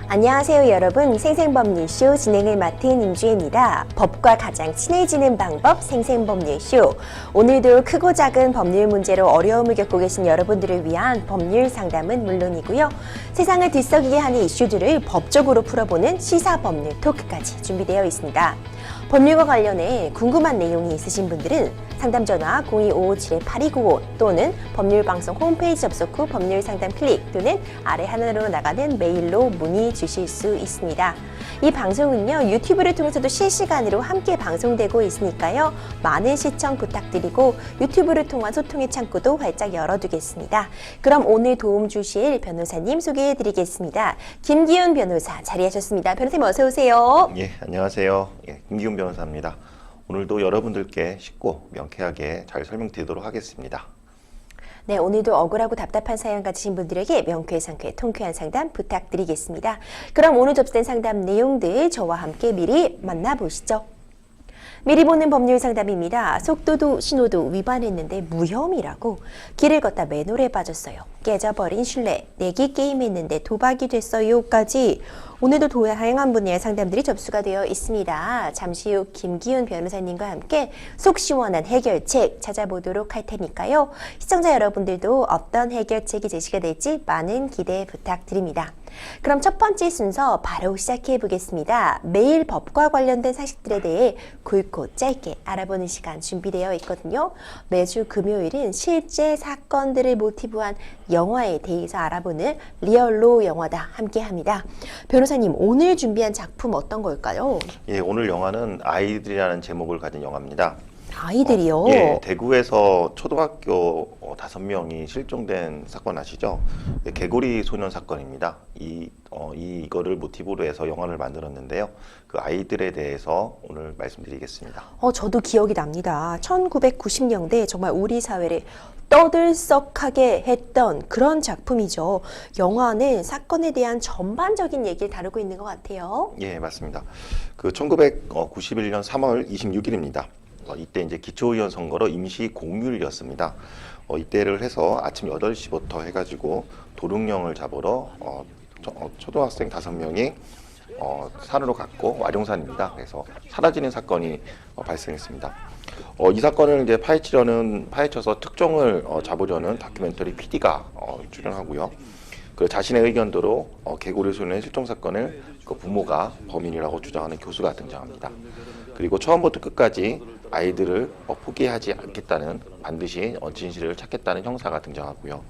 안녕하세요 여러분, 생생법률쇼 진행을 맡은 임주혜입니다. 법과 가장 친해지는 방법 생생법률쇼. 오늘도 크고 작은 법률 문제로 어려움을 겪고 계신 여러분들을 위한 법률 상담은 물론이고요, 세상을 들썩이게 하는 이슈들을 법적으로 풀어보는 시사법률 토크까지 준비되어 있습니다. 법률과 관련해 궁금한 내용이 있으신 분들은 상담전화 02-557-8295 또는 법률방송 홈페이지 접속 후 법률상담 클릭 또는 아래 하단으로 나가는 메일로 문의 주실 수 있습니다. 이 방송은요, 유튜브를 통해서도 실시간으로 함께 방송되고 있으니까요, 많은 시청 부탁드리고 유튜브를 통한 소통의 창구도 활짝 열어두겠습니다. 그럼 오늘 도움 주실 변호사님 소개해드리겠습니다. 김기훈 변호사 자리하셨습니다. 변호사님 어서 오세요. 예, 안녕하세요. 예, 김기훈 변호사입니다. 오늘도 여러분들께 쉽고 명쾌하게 잘 설명드리도록 하겠습니다. 네, 오늘도 억울하고 답답한 사연 가지신 분들에게 명쾌, 상쾌, 통쾌한 상담 부탁드리겠습니다. 그럼 오늘 접수된 상담 내용들 저와 함께 미리 만나보시죠. 미리 보는 법률 상담입니다. 속도도 신호도 위반했는데 무혐의라고 길을 걷다 맨홀에 빠졌어요. 깨져버린 신뢰, 내기 게임 했는데 도박이 됐어요까지 오늘도 다양한 분야의 상담들이 접수가 되어 있습니다. 잠시 후 김기훈 변호사님과 함께 속 시원한 해결책 찾아보도록 할 테니까요, 시청자 여러분들도 어떤 해결책이 제시가 될지 많은 기대 부탁드립니다. 그럼 첫 번째 순서 바로 시작해 보겠습니다. 매일 법과 관련된 사실들에 대해 굵고 짧게 알아보는 시간 준비되어 있거든요. 매주 금요일은 실제 사건들을 모티브한 영화에 대해서 알아보는 리얼로 영화다 함께 합니다. 변호사님, 오늘 준비한 작품 어떤 걸까요? 예, 오늘 영화는 아이들이라는 제목을 가진 영화입니다. 아이들이요? 예, 대구에서 초등학교 5명이 실종된 사건 아시죠? 예, 개구리 소년 사건입니다. 이거를 모티브로 해서 영화를 만들었는데요. 그 아이들에 대해서 오늘 말씀드리겠습니다. 저도 기억이 납니다. 1990년대 정말 우리 사회를 떠들썩하게 했던 그런 작품이죠. 영화는 사건에 대한 전반적인 얘기를 다루고 있는 것 같아요. 예, 맞습니다. 그 1991년 3월 26일입니다. 이때 이제 기초의원 선거로 임시 공휴일이었습니다. 이때를 해서 아침 8시부터 해가지고 도둑령을 잡으러 초등학생 5명이 산으로 갔고, 와룡산입니다. 그래서 사라지는 사건이 발생했습니다. 이 사건을 이제 파헤쳐서 특종을 잡으려는 다큐멘터리 PD가 출연하고요. 그 자신의 의견대로 개구리 소년의 실종 사건을 그 부모가 범인이라고 주장하는 교수가 등장합니다. 그리고 처음부터 끝까지 아이들을 포기하지 않겠다는, 반드시 진실을 찾겠다는 형사가 등장하고요.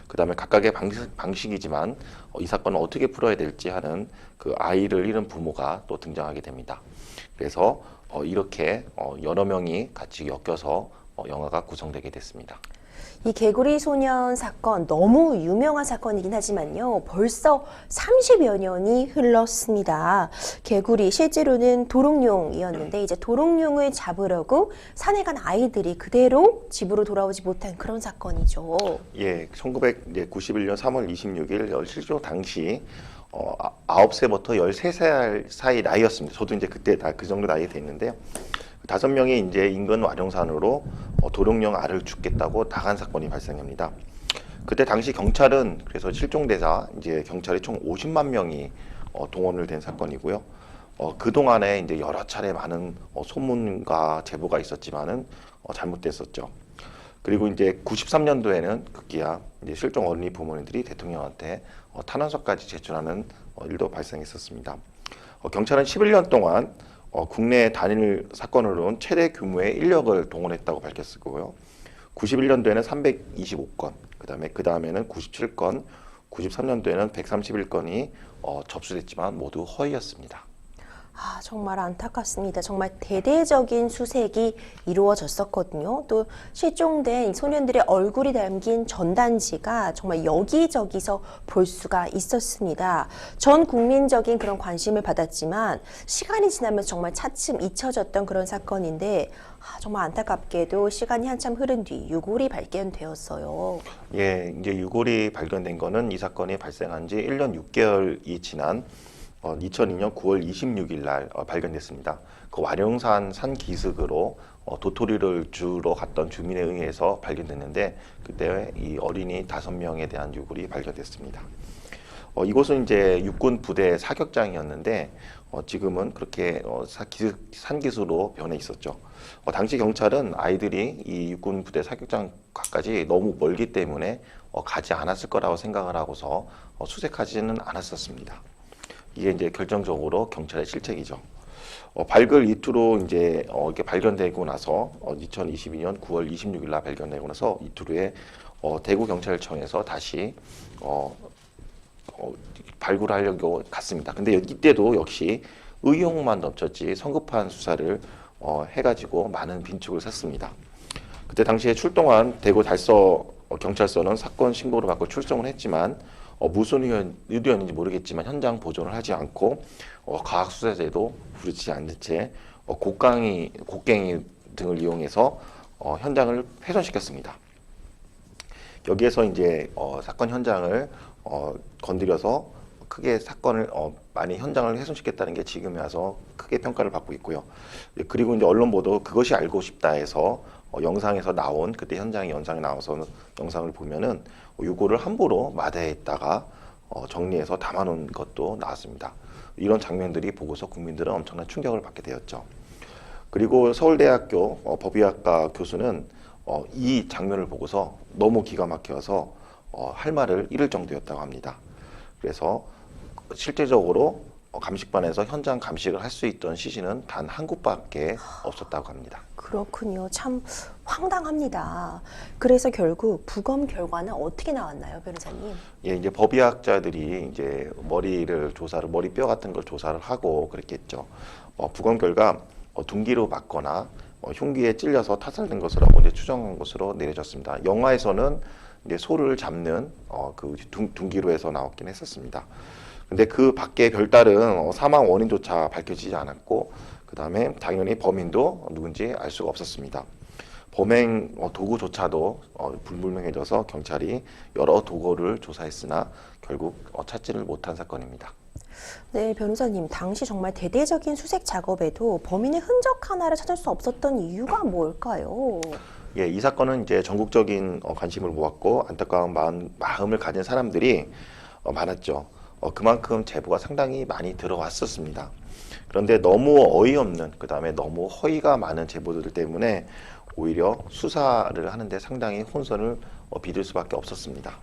그 다음에 각각의 방식이지만 이 사건을 어떻게 풀어야 될지 하는 그 아이를 잃은 부모가 또 등장하게 됩니다. 그래서 이렇게 여러 명이 같이 엮여서 영화가 구성되게 됐습니다. 이 개구리 소년 사건 너무 유명한 사건이긴 하지만요, 벌써 30여 년이 흘렀습니다. 개구리 실제로는 도롱뇽이었는데 이제 도롱뇽을 잡으려고 산에 간 아이들이 그대로 집으로 돌아오지 못한 그런 사건이죠. 예, 1991년 3월 26일 실종 당시 9세부터 13살 사이 나이였습니다. 저도 이제 그때 다 그 정도 나이에 됐는데요. 5명이 이제 인근 와룡산으로 도롱뇽 알을 죽겠다고 나간 사건이 발생합니다. 그때 당시 경찰은, 그래서 실종대사 이제 경찰이 총 50만 명이 동원을 된 사건이고요. 그 동안에 이제 여러 차례 많은 소문과 제보가 있었지만은 잘못됐었죠. 그리고 이제 93년도에는 급기야 이제 실종 어린이 부모님들이 대통령한테 탄원서까지 제출하는 일도 발생했었습니다. 경찰은 11년 동안 국내 단일 사건으로는 최대 규모의 인력을 동원했다고 밝혔고요. 91년도에는 325건, 그 다음에는 97건, 93년도에는 131건이 접수됐지만 모두 허위였습니다. 정말 안타깝습니다. 정말 대대적인 수색이 이루어졌었거든요. 또 실종된 소년들의 얼굴이 담긴 전단지가 정말 여기저기서 볼 수가 있었습니다. 전 국민적인 그런 관심을 받았지만 시간이 지나면서 정말 차츰 잊혀졌던 그런 사건인데, 정말 안타깝게도 시간이 한참 흐른 뒤 유골이 발견되었어요. 예, 이제 유골이 발견된 거는 이 사건이 발생한 지 1년 6개월이 지난 2002년 9월 26일 날 발견됐습니다. 그 와룡산 산 기슭으로 도토리를 주러 갔던 주민에 의해서 발견됐는데, 그때 이 어린이 5명에 대한 유골이 발견됐습니다. 이곳은 이제 육군 부대 사격장이었는데 지금은 그렇게 산기수로 변해 있었죠. 당시 경찰은 아이들이 이 육군 부대 사격장까지 너무 멀기 때문에 가지 않았을 거라고 생각을 하고서 수색하지는 않았었습니다. 이게 이제 결정적으로 경찰의 실책이죠. 발굴 이후로 이제 이렇게 발견되고 나서 2022년 9월 26일 날 발견되고 나서 이틀 후에 대구 경찰청에서 다시 발굴하려고 갔습니다. 근데 이때도 역시 의혹만 넘쳤지 성급한 수사를 해가지고 많은 빈축을 샀습니다. 그때 당시에 출동한 대구 달서 경찰서는 사건 신고를 받고 출동을 했지만 무슨 의도였는지 모르겠지만 현장 보존을 하지 않고 과학수사제도 부르지 않는 채 곡괭이 등을 이용해서 현장을 훼손시켰습니다. 여기에서 이제 사건 현장을 건드려서 크게 사건을 많이 현장을 훼손시켰다는 게 지금에 와서 크게 평가를 받고 있고요. 그리고 이제 언론 보도 그것이 알고 싶다 해서 영상에서 나온 그때 현장의 영상에 나와서 영상을 보면은 요거를 함부로 마대에다가 정리해서 담아놓은 것도 나왔습니다. 이런 장면들이 보고서 국민들은 엄청난 충격을 받게 되었죠. 그리고 서울대학교 법의학과 교수는 이 장면을 보고서 너무 기가 막혀서 할 말을 잃을 정도였다고 합니다. 그래서 실제적으로 감식반에서 현장 감식을 할 수 있던 시신은 단 한 곳밖에 없었다고 합니다. 그렇군요. 참 황당합니다. 그래서 결국 부검 결과는 어떻게 나왔나요, 변호사님? 예, 이제 법의학자들이 이제 머리뼈 같은 걸 조사를 하고 그랬겠죠. 부검 결과 둔기로 맞거나 흉기에 찔려서 타살된 것이라고 이제 추정한 것으로 내려졌습니다. 영화에서는 이제 소를 잡는 그 둔기로에서 나왔긴 했었습니다. 근데 그 밖에 별다른 사망 원인조차 밝혀지지 않았고, 그 다음에 당연히 범인도 누군지 알 수가 없었습니다. 범행 도구조차도 불분명해져서 경찰이 여러 도구를 조사했으나 결국 찾지를 못한 사건입니다. 네, 변호사님, 당시 정말 대대적인 수색 작업에도 범인의 흔적 하나를 찾을 수 없었던 이유가 뭘까요? 예, 이 사건은 이제 전국적인 관심을 모았고 안타까운 마음을 가진 사람들이 많았죠. 그만큼 제보가 상당히 많이 들어왔었습니다. 그런데 너무 어이없는, 그 다음에 너무 허위가 많은 제보들 때문에 오히려 수사를 하는데 상당히 혼선을 빚을 수밖에 없었습니다.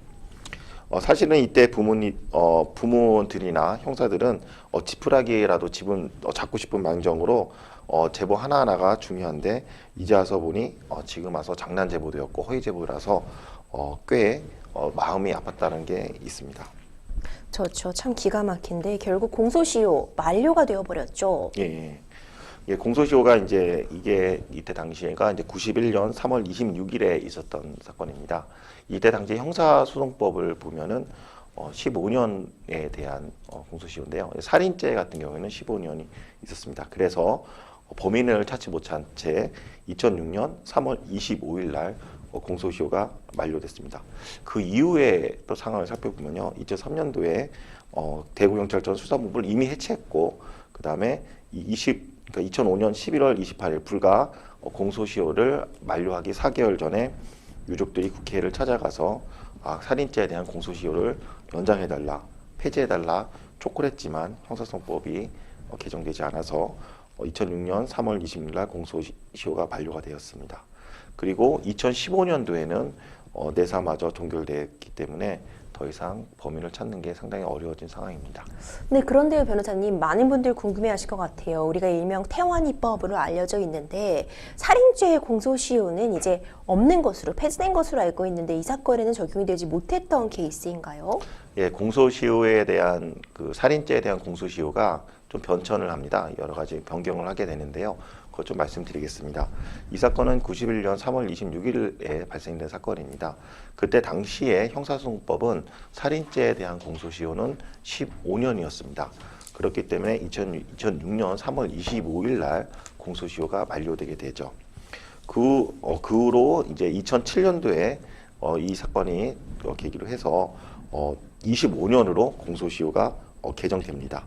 사실은 이때 부모들이나 형사들은 지푸라기라도 잡고 싶은 망정으로 제보 하나하나가 중요한데 이제 와서 보니 지금 와서 장난 제보되었고 허위 제보라서 꽤 마음이 아팠다는 게 있습니다. 그렇죠. 참 기가 막힌데 결국 공소시효 만료가 되어버렸죠. 예. 예, 공소시효가 이때 당시에가 이제 91년 3월 26일에 있었던 사건입니다. 이때 당시 형사소송법을 보면은 15년에 대한 공소시효인데요. 살인죄 같은 경우에는 15년이 있었습니다. 그래서 범인을 찾지 못한 채 2006년 3월 25일 날 공소시효가 만료됐습니다. 그 이후에 또 상황을 살펴보면요. 2003년도에 대구경찰청 수사본부를 이미 해체했고, 그 다음에 2005년 11월 28일 불과 공소시효를 만료하기 4개월 전에 유족들이 국회를 찾아가서 살인죄에 대한 공소시효를 연장해달라, 폐지해달라 촉구를 했지만 형사소송법이 개정되지 않아서 2006년 3월 26일 날 공소시효가 만료가 되었습니다. 그리고 2015년도에는 내사마저 종결됐기 때문에 더 이상 범인을 찾는 게 상당히 어려워진 상황입니다. 네, 그런데요, 변호사님, 많은 분들 궁금해하실 것 같아요. 우리가 일명 태완이법으로 알려져 있는데 살인죄의 공소시효는 이제 없는 것으로 폐지된 것으로 알고 있는데 이 사건에는 적용이 되지 못했던 케이스인가요? 예, 공소시효에 대한 살인죄에 대한 공소시효가 좀 변천을 합니다. 여러 가지 변경을 하게 되는데요. 그것 좀 말씀드리겠습니다. 이 사건은 91년 3월 26일에 발생된 사건입니다. 그때 당시에 형사소송법은 살인죄에 대한 공소시효는 15년이었습니다. 그렇기 때문에 2006년 3월 25일 날 공소시효가 만료되게 되죠. 그 후로 이제 2007년도에 이 사건이 계기로 해서 25년으로 공소시효가 개정됩니다.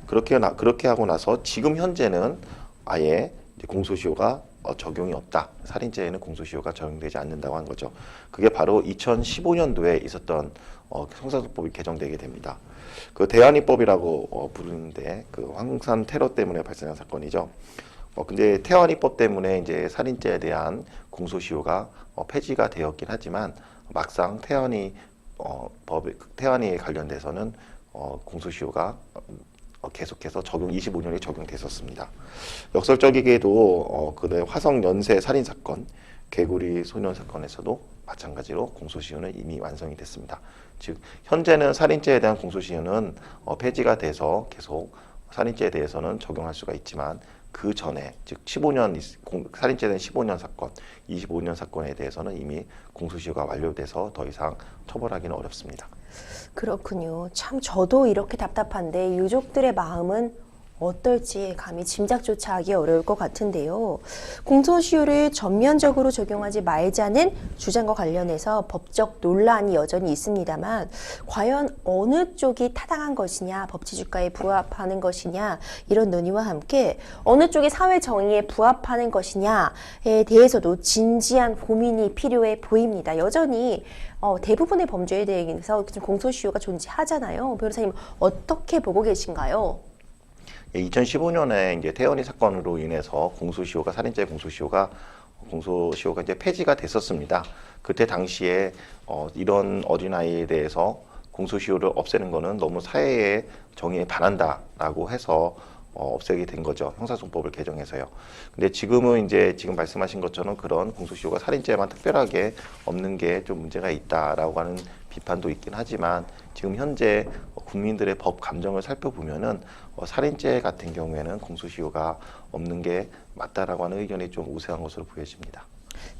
그렇게 하고 나서 지금 현재는 아예 이제 공소시효가 적용이 없다. 살인죄에는 공소시효가 적용되지 않는다고 한 거죠. 그게 바로 2015년도에 있었던 형사소송법이 개정되게 됩니다. 그 대한입법이라고 부르는데 그 황산 테러 때문에 발생한 사건이죠. 근데 태완이법 때문에 이제 살인죄에 대한 공소시효가 폐지가 되었긴 하지만 막상 태완이 관련돼서는 공소시효가 계속해서 25년이 적용됐었습니다. 역설적이게도 그때 화성 연쇄 살인 사건, 개구리 소년 사건에서도 마찬가지로 공소시효는 이미 완성이 됐습니다. 즉 현재는 살인죄에 대한 공소시효는 폐지가 돼서 계속 살인죄에 대해서는 적용할 수가 있지만 그 전에 즉 15년 살인죄에 대한 15년 사건, 25년 사건에 대해서는 이미 공소시효가 완료돼서 더 이상 처벌하기는 어렵습니다. 그렇군요. 참 저도 이렇게 답답한데 유족들의 마음은 어떨지 감히 짐작조차 하기 어려울 것 같은데요. 공소시효를 전면적으로 적용하지 말자는 주장과 관련해서 법적 논란이 여전히 있습니다만 과연 어느 쪽이 타당한 것이냐, 법치주가에 부합하는 것이냐 이런 논의와 함께 어느 쪽이 사회 정의에 부합하는 것이냐에 대해서도 진지한 고민이 필요해 보입니다. 여전히 대부분의 범죄에 대해서 공소시효가 존재하잖아요. 변호사님 어떻게 보고 계신가요? 2015년에 이제 태연이 사건으로 인해서 살인죄 공소시효가 이제 폐지가 됐었습니다. 그때 당시에 이런 어린아이에 대해서 공소시효를 없애는 거는 너무 사회의 정의에 반한다라고 해서 없애게 된 거죠. 형사소송법을 개정해서요. 근데 지금은 이제 지금 말씀하신 것처럼 그런 공소시효가 살인죄만 특별하게 없는 게 좀 문제가 있다라고 하는 비판도 있긴 하지만 지금 현재 국민들의 법 감정을 살펴보면은 살인죄 같은 경우에는 공소시효가 없는 게 맞다라고 하는 의견이 좀 우세한 것으로 보여집니다.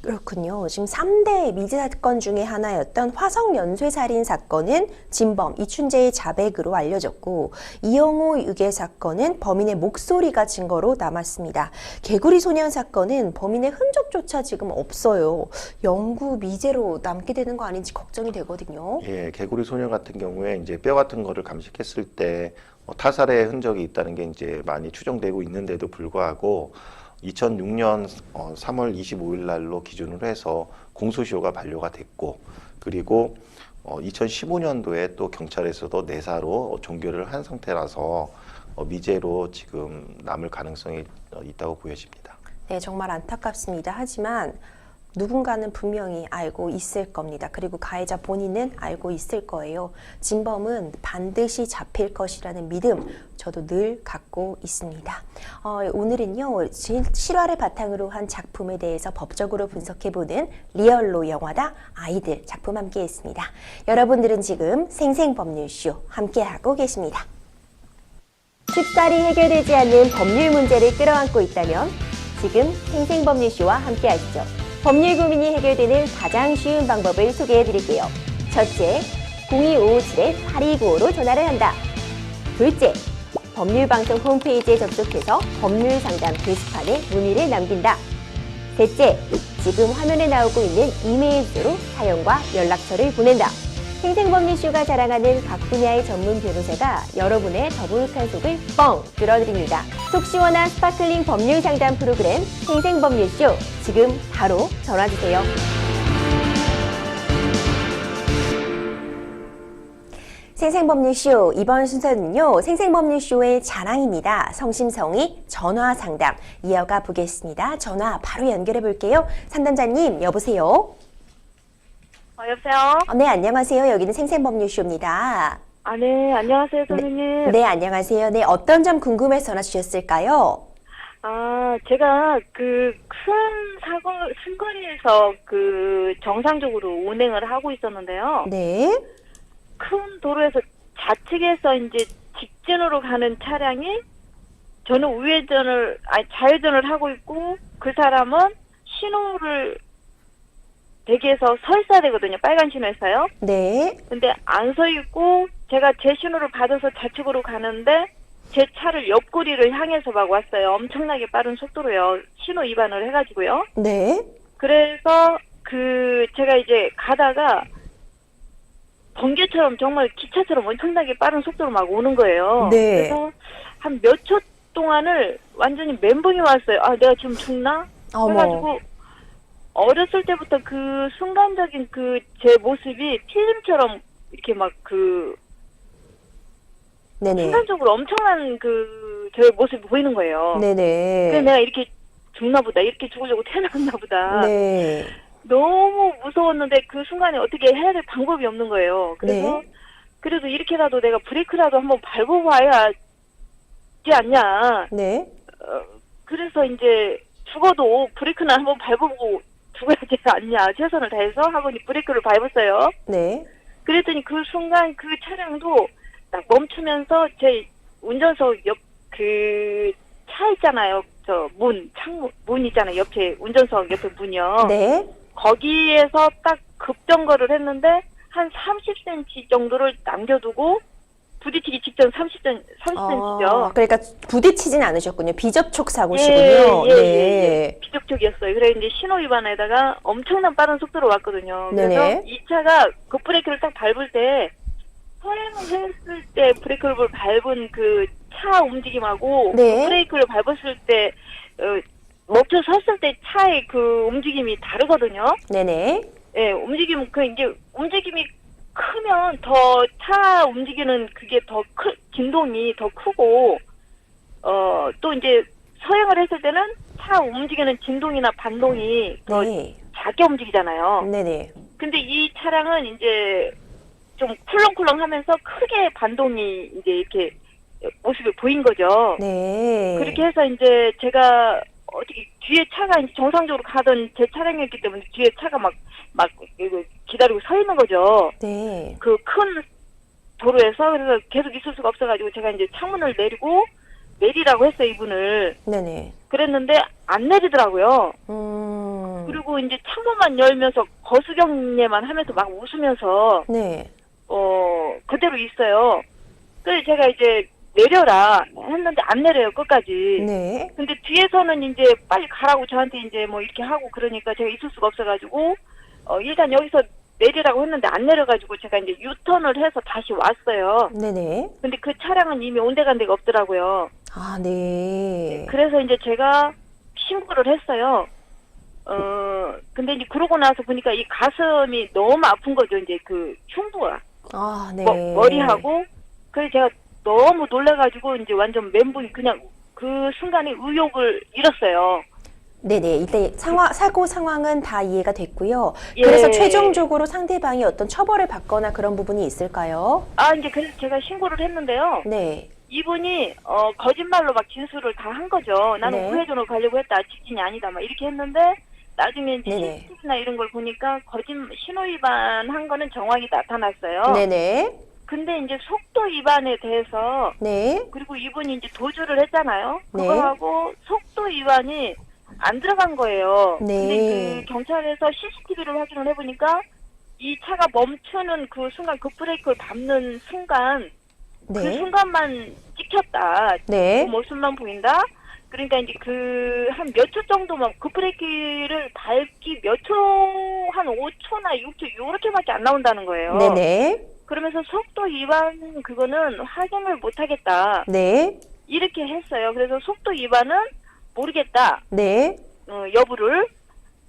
그렇군요. 지금 3대 미제 사건 중에 하나였던 화성 연쇄 살인 사건은 진범 이춘재의 자백으로 알려졌고 이영호 유괴 사건은 범인의 목소리가 증거로 남았습니다. 개구리 소년 사건은 범인의 흔적조차 지금 없어요. 영구 미제로 남게 되는 거 아닌지 걱정이 되거든요. 예, 개구리 소년 같은 경우에 이제 뼈 같은 거를 감식했을 때 타살의 흔적이 있다는 게 이제 많이 추정되고 있는데도 불구하고 2006년 3월 25일 날로 기준으로 해서 공소시효가 만료가 됐고 그리고 2015년도에 또 경찰에서도 내사로 종결을 한 상태라서 미제로 지금 남을 가능성이 있다고 보여집니다. 네, 정말 안타깝습니다. 하지만 누군가는 분명히 알고 있을 겁니다. 그리고 가해자 본인은 알고 있을 거예요. 진범은 반드시 잡힐 것이라는 믿음 저도 늘 갖고 있습니다. 오늘은요 실화를 바탕으로 한 작품에 대해서 법적으로 분석해보는 리얼로 영화다 아이들 작품 함께했습니다. 여러분들은 지금 생생법률쇼 함께하고 계십니다. 쉽사리 해결되지 않는 법률 문제를 끌어안고 있다면 지금 생생법률쇼와 함께하시죠. 법률 고민이 해결되는 가장 쉬운 방법을 소개해드릴게요. 첫째, 02-557-8295로 전화를 한다. 둘째, 법률방송 홈페이지에 접속해서 법률상담 게시판에 문의를 남긴다. 셋째, 지금 화면에 나오고 있는 이메일 주소로 사연과 연락처를 보낸다. 생생법률쇼가 자랑하는 각 분야의 전문 변호사가 여러분의 더부룩한 속을 뻥 뚫어드립니다. 속 시원한 스파클링 법률 상담 프로그램 생생법률쇼 지금 바로 전화주세요. 생생법률쇼 이번 순서는요. 생생법률쇼의 자랑입니다. 성심성의 전화상담 이어가 보겠습니다. 전화 바로 연결해 볼게요. 상담자님 여보세요. 여보세요? 네, 안녕하세요. 여기는 생생법률쇼입니다. 네, 안녕하세요, 선생님. 네, 안녕하세요. 네, 어떤 점 궁금해서 전화 주셨을까요? 제가 큰 순거리에서 정상적으로 운행을 하고 있었는데요. 네. 큰 도로에서 좌측에서 이제 직진으로 가는 차량이 저는 좌회전을 하고 있고 그 사람은 신호를 대기해서 서 있어야 되거든요. 빨간 신호에서요. 네. 근데 안 서 있고 제가 제 신호를 받아서 좌측으로 가는데 제 차를 옆구리를 향해서 막 왔어요. 엄청나게 빠른 속도로요. 신호 위반을 해가지고요. 네. 그래서 제가 이제 가다가 번개처럼 정말 기차처럼 엄청나게 빠른 속도로 막 오는 거예요. 네. 그래서 한 몇 초 동안을 완전히 멘붕이 왔어요. 내가 지금 죽나? 어머. 그래가지고 어렸을 때부터 그 순간적인 그 제 모습이 필름처럼 이렇게 막 그 네네. 순간적으로 엄청난 그 제 모습이 보이는 거예요. 네네. 그래서 내가 이렇게 죽나 보다, 이렇게 죽으려고 태어났나 보다. 네. 너무 무서웠는데 그 순간에 어떻게 해야 될 방법이 없는 거예요. 그래서 네. 그래도 이렇게라도 내가 브레이크라도 한번 밟아봐야 지 않냐. 네. 그래서 이제 죽어도 브레이크는 한번 밟아보고 죽어야 되지 않냐. 최선을 다해서 하고 이제 브레이크를 밟았어요. 네. 그랬더니 그 순간 그 차량도 딱 멈추면서 제 운전석 옆 그 차 있잖아요. 저 창문 문 있잖아요. 옆에 운전석 옆에 문이요. 네. 거기에서 딱 급정거를 했는데 한 30cm 정도를 남겨두고 부딪히기 직전 30cm죠. 그러니까 부딪히진 않으셨군요. 비접촉 사고시군요. 네. 비접촉이었어요. 그래 이제 신호 위반에다가 엄청난 빠른 속도로 왔거든요. 그래서 네네. 이 차가 급브레이크를 딱 밟을 때 서행을 했을 때 브레이크를 밟은 그 차 움직임하고 네. 급브레이크를 밟았을 때 멈춰 섰을 때 차의 그 움직임이 다르거든요. 네네. 예, 움직임이 크면 더 차 움직이는 그게 진동이 더 크고, 또 이제 서행을 했을 때는 차 움직이는 진동이나 반동이 더 네. 작게 움직이잖아요. 네네. 근데 이 차량은 이제 좀 쿨렁쿨렁 하면서 크게 반동이 이제 이렇게 모습이 보인 거죠. 네. 그렇게 해서 이제 제가 어떻게 뒤에 차가 이제 정상적으로 가던 제 차량이었기 때문에 뒤에 차가 막 이거 기다리고 서 있는 거죠. 네. 그 큰 도로에서. 그래서 계속 있을 수가 없어가지고 제가 이제 창문을 내리라고 했어요, 이분을. 네네. 그랬는데 안 내리더라고요. 그리고 이제 창문만 열면서 거수경례만 하면서 막 웃으면서 네. 그대로 있어요. 그래서 제가 이제 내려라 했는데 안 내려요, 끝까지. 네. 근데 뒤에서는 이제 빨리 가라고 저한테 이제 뭐 이렇게 하고 그러니까 제가 있을 수가 없어가지고 일단 여기서 내리라고 했는데 안 내려가지고 제가 이제 유턴을 해서 다시 왔어요. 네네. 근데 그 차량은 이미 온데간데가 없더라고요. 아, 네. 그래서 이제 제가 신고를 했어요. 근데 이제 그러고 나서 보니까 이 가슴이 너무 아픈 거죠. 이제 그 흉부가. 아, 네. 머리하고. 그래서 제가 너무 놀라가지고 이제 완전 멘붕이 그냥 그 순간에 의욕을 잃었어요. 네네. 이때 사고 상황은 다 이해가 됐고요. 예. 그래서 최종적으로 상대방이 어떤 처벌을 받거나 그런 부분이 있을까요? 이제 그래서 제가 신고를 했는데요. 네. 이분이 거짓말로 막 진술을 다 한 거죠. 나는 네. 우회전을 가려고 했다. 직진이 아니다. 막 이렇게 했는데 나중에 이제 네네. CCTV나 이런 걸 보니까 신호 위반한 거는 정황이 나타났어요. 네네. 근데 이제 속도 위반에 대해서 네. 그리고 이분이 이제 도주를 했잖아요. 네. 그거하고 속도 위반이 안 들어간 거예요. 네. 근데 그 경찰에서 CCTV를 확인을 해보니까 이 차가 멈추는 그 순간 급브레이크를 밟는 순간 그 네. 순간만 찍혔다. 네. 그 모습만 보인다. 그러니까 이제 그 한 몇 초 정도만 급브레이크를 밟기 몇 초, 한 5초나 6초 요렇게밖에 안 나온다는 거예요. 네네. 그러면서 속도 위반 그거는 확인을 못 하겠다. 네. 이렇게 했어요. 그래서 속도 위반은 모르겠다. 네. 여부를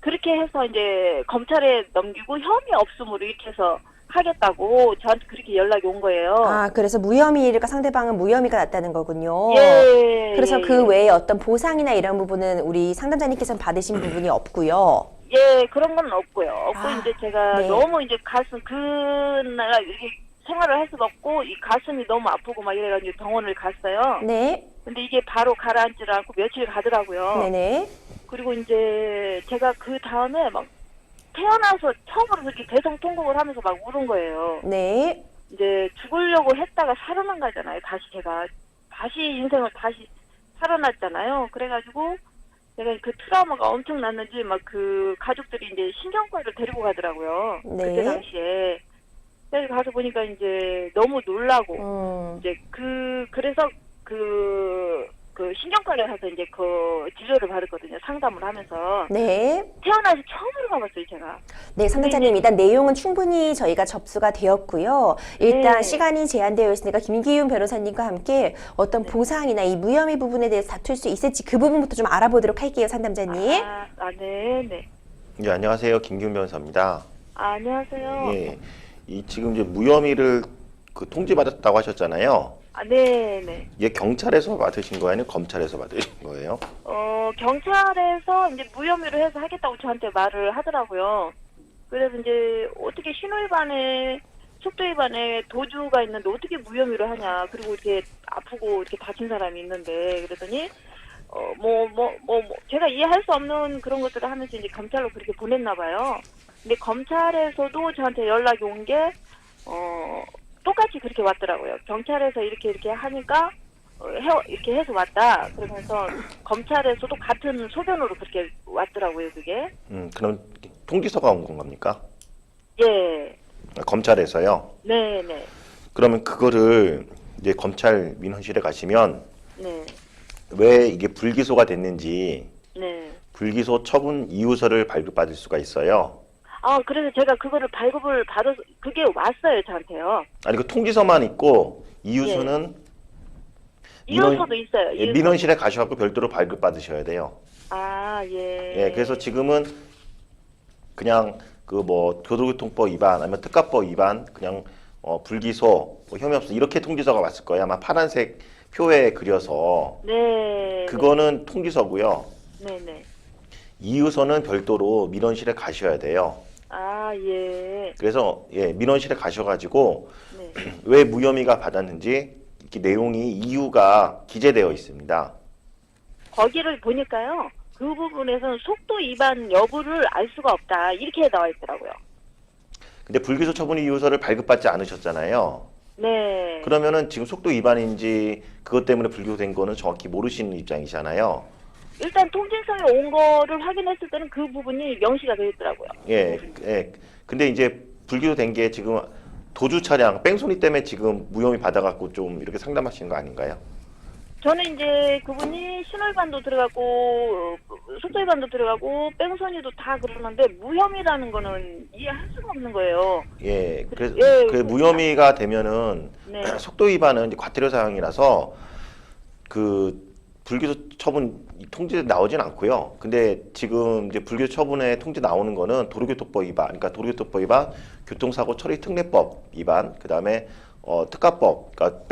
그렇게 해서 이제 검찰에 넘기고 혐의 없음으로 이렇게 해서 하겠다고 저한테 그렇게 연락이 온 거예요. 아, 그래서 무혐의가 상대방은 무혐의가 났다는 거군요. 예. 그래서 예, 그 예. 외에 어떤 보상이나 이런 부분은 우리 상담자님께서는 받으신 부분이 없고요. 예, 그런 건 없고요. 없고 아, 이제 제가 네. 너무 이제 그날 이렇게 생활을 할 수가 없고 이 가슴이 너무 아프고 막 이래가지고 병원을 갔어요. 네. 근데 이게 바로 가라앉지를 않고 며칠 가더라고요. 네네. 그리고 이제 제가 그 다음에 막 태어나서 처음으로 그렇게 대성통곡을 하면서 막 울은 거예요. 네. 이제 죽으려고 했다가 살아난 거잖아요. 다시 인생을 다시 살아났잖아요. 그래가지고 내가 그 트라우마가 엄청 났는지 막 그 가족들이 이제 신경과를 데리고 가더라고요. 네. 그때 당시에. 그래서 가서 보니까 이제 너무 놀라고 이제 그래서 그 그 신경과에 가서 이제 그 진료를 받았거든요. 상담을 하면서. 네. 태어나서 처음으로 가봤어요, 제가. 네, 상담자님 일단 내용은 충분히 저희가 접수가 되었고요. 일단 네. 시간이 제한되어 있으니까 김기훈 변호사님과 함께 어떤 보상이나 이 무혐의 부분에 대해서 다툴 수 있을지 그 부분부터 좀 알아보도록 할게요, 상담자님. 네. 예, 안녕하세요. 김기훈 변호사입니다. 안녕하세요. 예, 이 지금 이제 무혐의를 그 통지받았다고 하셨잖아요. 네. 이게 경찰에서 받으신 거예요, 아니면 검찰에서 받으신 거예요? 경찰에서 이제 무혐의로 해서 하겠다고 저한테 말을 하더라고요. 그래서 이제 어떻게 신호위반에 속도위반에 도주가 있는데 어떻게 무혐의로 하냐. 그리고 이렇게 아프고 이렇게 다친 사람이 있는데 그랬더니 제가 이해할 수 없는 그런 것들을 하면서 이제 검찰로 그렇게 보냈나 봐요. 근데 검찰에서도 저한테 연락이 온 게 똑같이 그렇게 왔더라고요. 경찰에서 이렇게 하니까 이렇게 해서 왔다. 그러면서 검찰에서도 같은 소변으로 그렇게 왔더라고요, 그게. 그럼 통지서가 온 겁니까? 예. 검찰에서요? 네. 그러면 그거를 이제 검찰 민원실에 가시면 네. 왜 이게 불기소가 됐는지 네. 불기소 처분 이유서를 발급받을 수가 있어요. 그래서 제가 그거를 발급을 받아서 그게 왔어요, 저한테요. 아니, 그 통지서만 있고 이유서는 이유서도 있어요. 예, 민원실에 가셔갖고 별도로 발급받으셔야 돼요. 예. 예, 그래서 지금은 그냥 그 뭐 교도교통법 위반 아니면 특가법 위반 그냥 불기소 혐의 없어 이렇게 통지서가 왔을 거예요. 아마 파란색 표에 그려서 네. 그거는 통지서고요. 네네. 이유서는 별도로 민원실에 가셔야 돼요. 예. 그래서 예, 민원실에 가셔가지고 네. 왜 무혐의가 받았는지 이렇게 내용이 이유가 기재되어 있습니다. 거기를 보니까요. 그 부분에서는 속도 위반 여부를 알 수가 없다. 이렇게 나와 있더라고요. 근데 불기소 처분 이유서를 발급받지 않으셨잖아요. 네. 그러면은 지금 속도 위반인지 그것 때문에 불기소된 거는 정확히 모르시는 입장이잖아요. 일단 통지서에 온 거를 확인했을 때는 그 부분이 명시가 되어 있더라고요. 예. 근데 이제 불기소된 게 지금 도주 차량 뺑소니 때문에 지금 무혐의 받아갖고 좀 이렇게 상담하시는 거 아닌가요? 저는 이제 그분이 신호위반도 들어가고 속도위반도 들어가고 뺑소니도 다 그러는데 무혐의라는 거는 이해할 수가 없는 거예요. 예. 그래서 예, 그 무혐의가 되면은 네. 속도 위반은 이제 과태료 사항이라서 그 불기소 처분 통지 나오진 않고요. 근데 지금 이제 불기소 처분에 통지 나오는 거는 도로교통법 위반, 그러니까 도로교통법 위반, 교통사고 처리 특례법 위반, 그다음에 특가법, 그러니까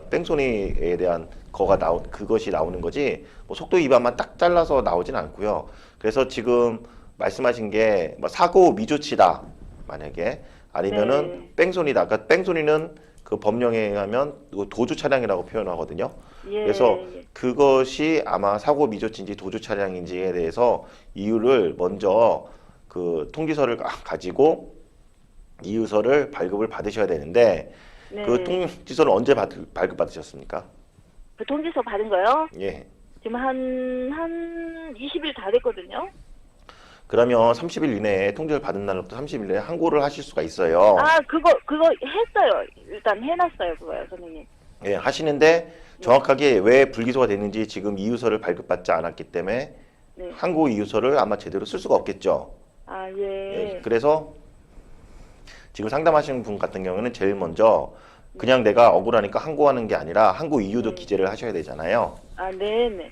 뺑소니에 대한 그것이 나오는 거지. 뭐 속도 위반만 딱 잘라서 나오진 않고요. 그래서 지금 말씀하신 게 뭐 사고 미조치다 만약에 아니면은 뺑소니다. 그러니까 뺑소니는 그 법령에 의하면 도주 차량이라고 표현하거든요. 예. 그래서 그것이 아마 사고 미조치인지 도주 차량인지에 대해서 이유를 먼저 그 통지서를 가지고 이유서를 발급을 받으셔야 되는데 네. 그 통지서를 언제 발급받으셨습니까? 그 통지서 받은 거요? 예. 지금 한 20일 다 됐거든요. 그러면 30일 이내에 통지를 받은 날부터 30일 내에 항고를 하실 수가 있어요. 그거 했어요. 일단 해놨어요, 그거요, 선생님. 예, 하시는데 정확하게 왜 불기소가 됐는지 지금 이유서를 발급받지 않았기 때문에 네. 항고 이유서를 아마 제대로 쓸 수가 없겠죠. 예. 예, 그래서 지금 상담하시는 분 같은 경우는 제일 먼저 그냥 내가 억울하니까 항고하는 게 아니라 항고 이유도 기재를 하셔야 되잖아요. 네네.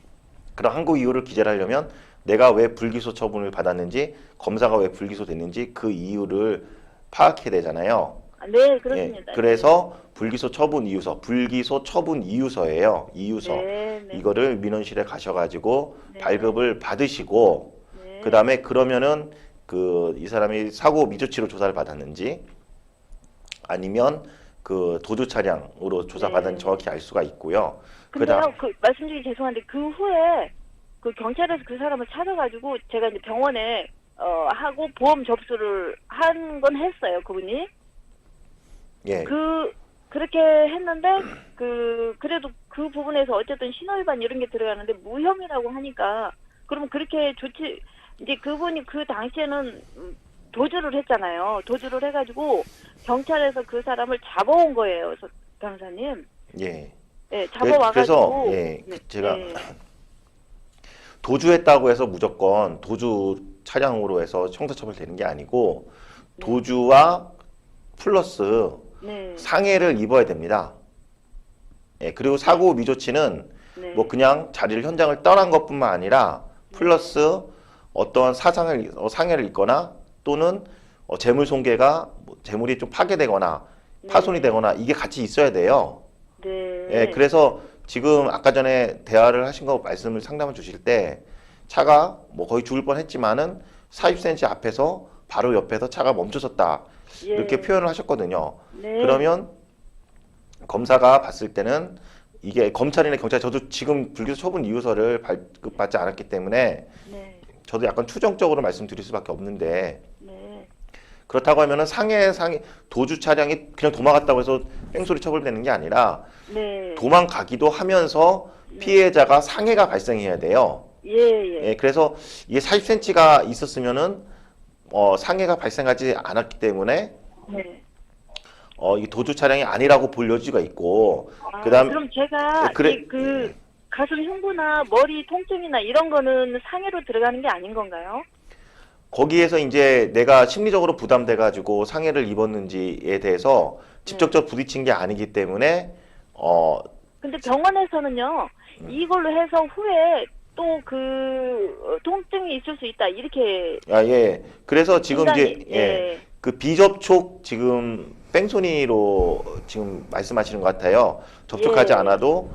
그럼 항고 이유를 기재를 하려면 내가 왜 불기소 처분을 받았는지, 검사가 왜 불기소됐는지 그 이유를 파악해야 되잖아요. 네, 그렇습니다. 예, 그래서 불기소 처분 이유서예요. 이유서. 네. 이거를 민원실에 가셔가지고 네. 발급을 받으시고 네. 그다음에 그러면은 이 사람이 사고 미조치로 조사를 받았는지 아니면 그 도주 차량으로 조사받았는지 네. 정확히 알 수가 있고요. 근데요, 말씀드리기 죄송한데 그 후에 그 경찰에서 그 사람을 찾아가지고 제가 이제 병원에 하고 보험 접수를 한 건 했어요, 그분이. 예. 그렇게 했는데 그래도 그 부분에서 어쨌든 신호위반 이런 게 들어가는데 무혐의라고 하니까 그러면 그렇게 이제 그분이 그 당시에는 도주를 했잖아요. 도주를 해가지고 경찰에서 그 사람을 잡아온 거예요, 변호사님. 예. 예, 잡아와가지고. 그래서 네, 제가 네, 도주했다고 해서 무조건 도주 차량으로 해서 형사처벌 되는 게 아니고 도주와 플러스 네, 상해를 입어야 됩니다. 예, 그리고 사고 미조치는 네, 뭐 그냥 자리를 현장을 떠난 것뿐만 아니라 플러스 어떠한 상해를 입거나 또는 재물 손괴가 재물이 좀 파괴되거나 파손이 되거나 이게 같이 있어야 돼요. 네, 예, 그래서 지금 아까 전에 대화를 하신 거 말씀을 상담을 주실 때 차가 뭐 거의 죽을 뻔했지만은 40cm 앞에서 바로 옆에서 차가 멈춰섰다 예, 이렇게 표현을 하셨거든요. 네, 그러면 검사가 봤을 때는 이게 검찰이나 경찰 저도 지금 불기소 처분 이유서를 발급받지 않았기 때문에 네, 저도 약간 추정적으로 말씀드릴 수밖에 없는데 네, 그렇다고 하면은 상해 도주 차량이 그냥 도망갔다고 해서 뺑소리 처벌되는 게 아니라 네, 도망가기도 하면서 피해자가 상해가 발생해야 돼요. 예, 예, 예, 그래서 이게 40cm가 있었으면은 상해가 발생하지 않았기 때문에 네. 이 도주 차량이 아니라고 볼 여지가 있고 아, 그다음 그럼 제가 예, 그래- 그 가슴 흉부나 머리 통증이나 이런 거는 상해로 들어가는 게 아닌 건가요? 거기에서 이제 내가 심리적으로 부담돼 가지고 상해를 입었는지에 대해서 직접적으로 부딪힌 게 아니기 때문에 근데 병원에서는요, 이걸로 해서 후에 또 그 통증이 있을 수 있다 이렇게 예. 그래서 지금 이제 진단이, 그 비접촉 지금 뺑소니로 지금 말씀하시는 것 같아요. 접촉하지 예. 않아도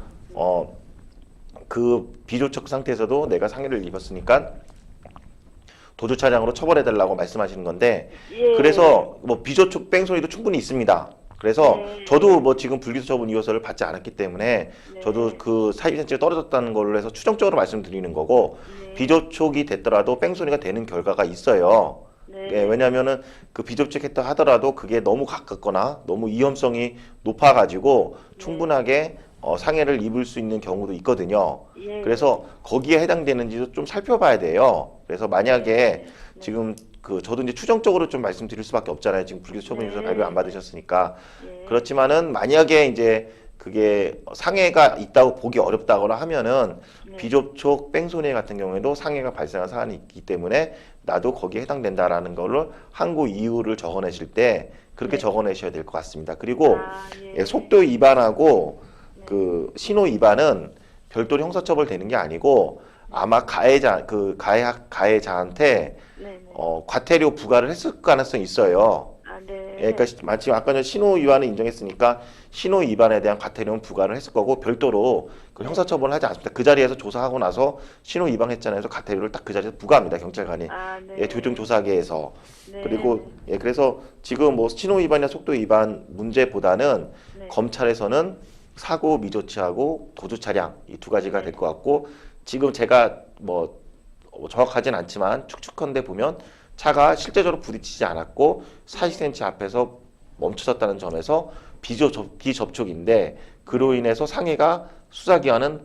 그 비접촉 상태에서도 내가 상해를 입었으니까 도주 차량으로 처벌해달라고 말씀하시는 건데 예. 그래서 뭐 비접촉 뺑소니도 충분히 있습니다. 그래서 네. 저도 뭐 지금 불기소 처분 이유서를 받지 않았기 때문에 네. 저도 그 42cm가 떨어졌다는 걸로 해서 추정적으로 말씀드리는 거고 네. 비접촉이 됐더라도 뺑소니가 되는 결과가 있어요. 네. 예, 왜냐하면은 그 비접촉했다 하더라도 그게 너무 가깝거나 너무 위험성이 높아가지고 충분하게 상해를 입을 수 있는 경우도 있거든요. 예. 그래서 거기에 해당되는지도 좀 살펴봐야 돼요. 그래서 만약에 네. 지금 그 저도 이제 추정적으로 좀 말씀드릴 수밖에 없잖아요. 지금 불기소 처분유서 네. 발급 안 받으셨으니까. 예. 그렇지만은 만약에 이제 그게 상해가 있다고 보기 어렵다거나 하면은 네. 비접촉 뺑소니 같은 경우에도 상해가 발생한 사안이 있기 때문에 나도 거기에 해당된다라는 거를 항고 이유를 적어내실 때 그렇게 네. 적어내셔야 될 것 같습니다. 그리고 아, 예. 예, 속도 위반하고 네. 그 신호 위반은 별도로 형사처벌 되는 게 아니고 아마 가해자한테 네, 네. 과태료 부과를 했을 가능성이 있어요. 아, 네. 예, 그러니까 마치 아까 전 신호 위반을 인정했으니까 신호 위반에 대한 과태료는 부과를 했을 거고 별도로 그 형사처벌을 하지 않습니다. 그 자리에서 조사하고 나서 신호 위반했잖아요. 그래서 과태료를 딱 그 자리에서 부과합니다. 경찰관이. 아, 네. 예, 교통조사계에서. 네. 그리고 예, 그래서 지금 뭐 신호 위반이나 속도 위반 문제보다는 네. 검찰에서는 사고 미조치하고 도주 차량 이 두 가지가 될 것 같고 지금 제가 뭐 정확하진 않지만 축축한데 보면 차가 실제적으로 부딪히지 않았고 40cm 앞에서 멈춰섰다는 점에서 비접촉인데 그로 인해서 상해가 수사기관은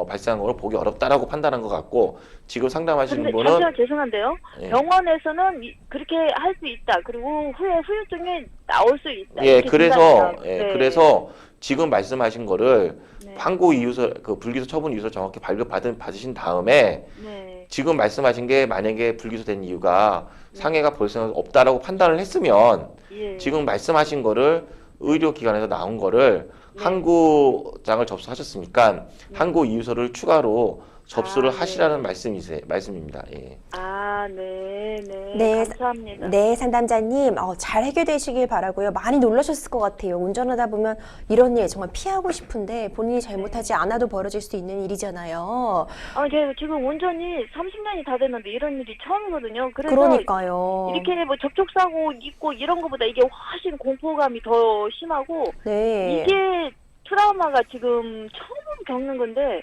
발생한 걸로 보기 어렵다라고 판단한 것 같고 지금 상담하시는 근데 분은 잠시만 죄송한데요. 예. 병원에서는 그렇게 할 수 있다. 그리고 후에 후유증이 나올 수 있다. 예, 이렇게 그래서 진단이 예, 나와요. 네. 그래서 지금 말씀하신 거를 네. 항고 이유서 그 불기소 처분 이유서 정확히 받으신 다음에 네. 지금 말씀하신 게 만약에 불기소된 이유가 상해가 발생 없다라고 판단을 했으면 예. 지금 말씀하신 거를 의료기관에서 나온 거를 네. 항고장을 접수하셨으니까 항고 이유서를 추가로 접수를 아, 네. 하시라는 말씀입니다. 예. 아, 네, 네. 네, 감사합니다. 네, 상담자님, 잘 해결되시길 바라고요. 많이 놀라셨을 것 같아요. 운전하다 보면 이런 일 정말 피하고 싶은데 본인이 잘못하지 않아도 벌어질 수 있는 일이잖아요. 아, 제가 지금 운전이 30년이 다 됐는데 이런 일이 처음이거든요. 그래서 그러니까요. 이렇게 뭐 접촉사고 있고 이런 것보다 이게 훨씬 공포감이 더 심하고 네. 이게 트라우마가 지금 처음 겪는 건데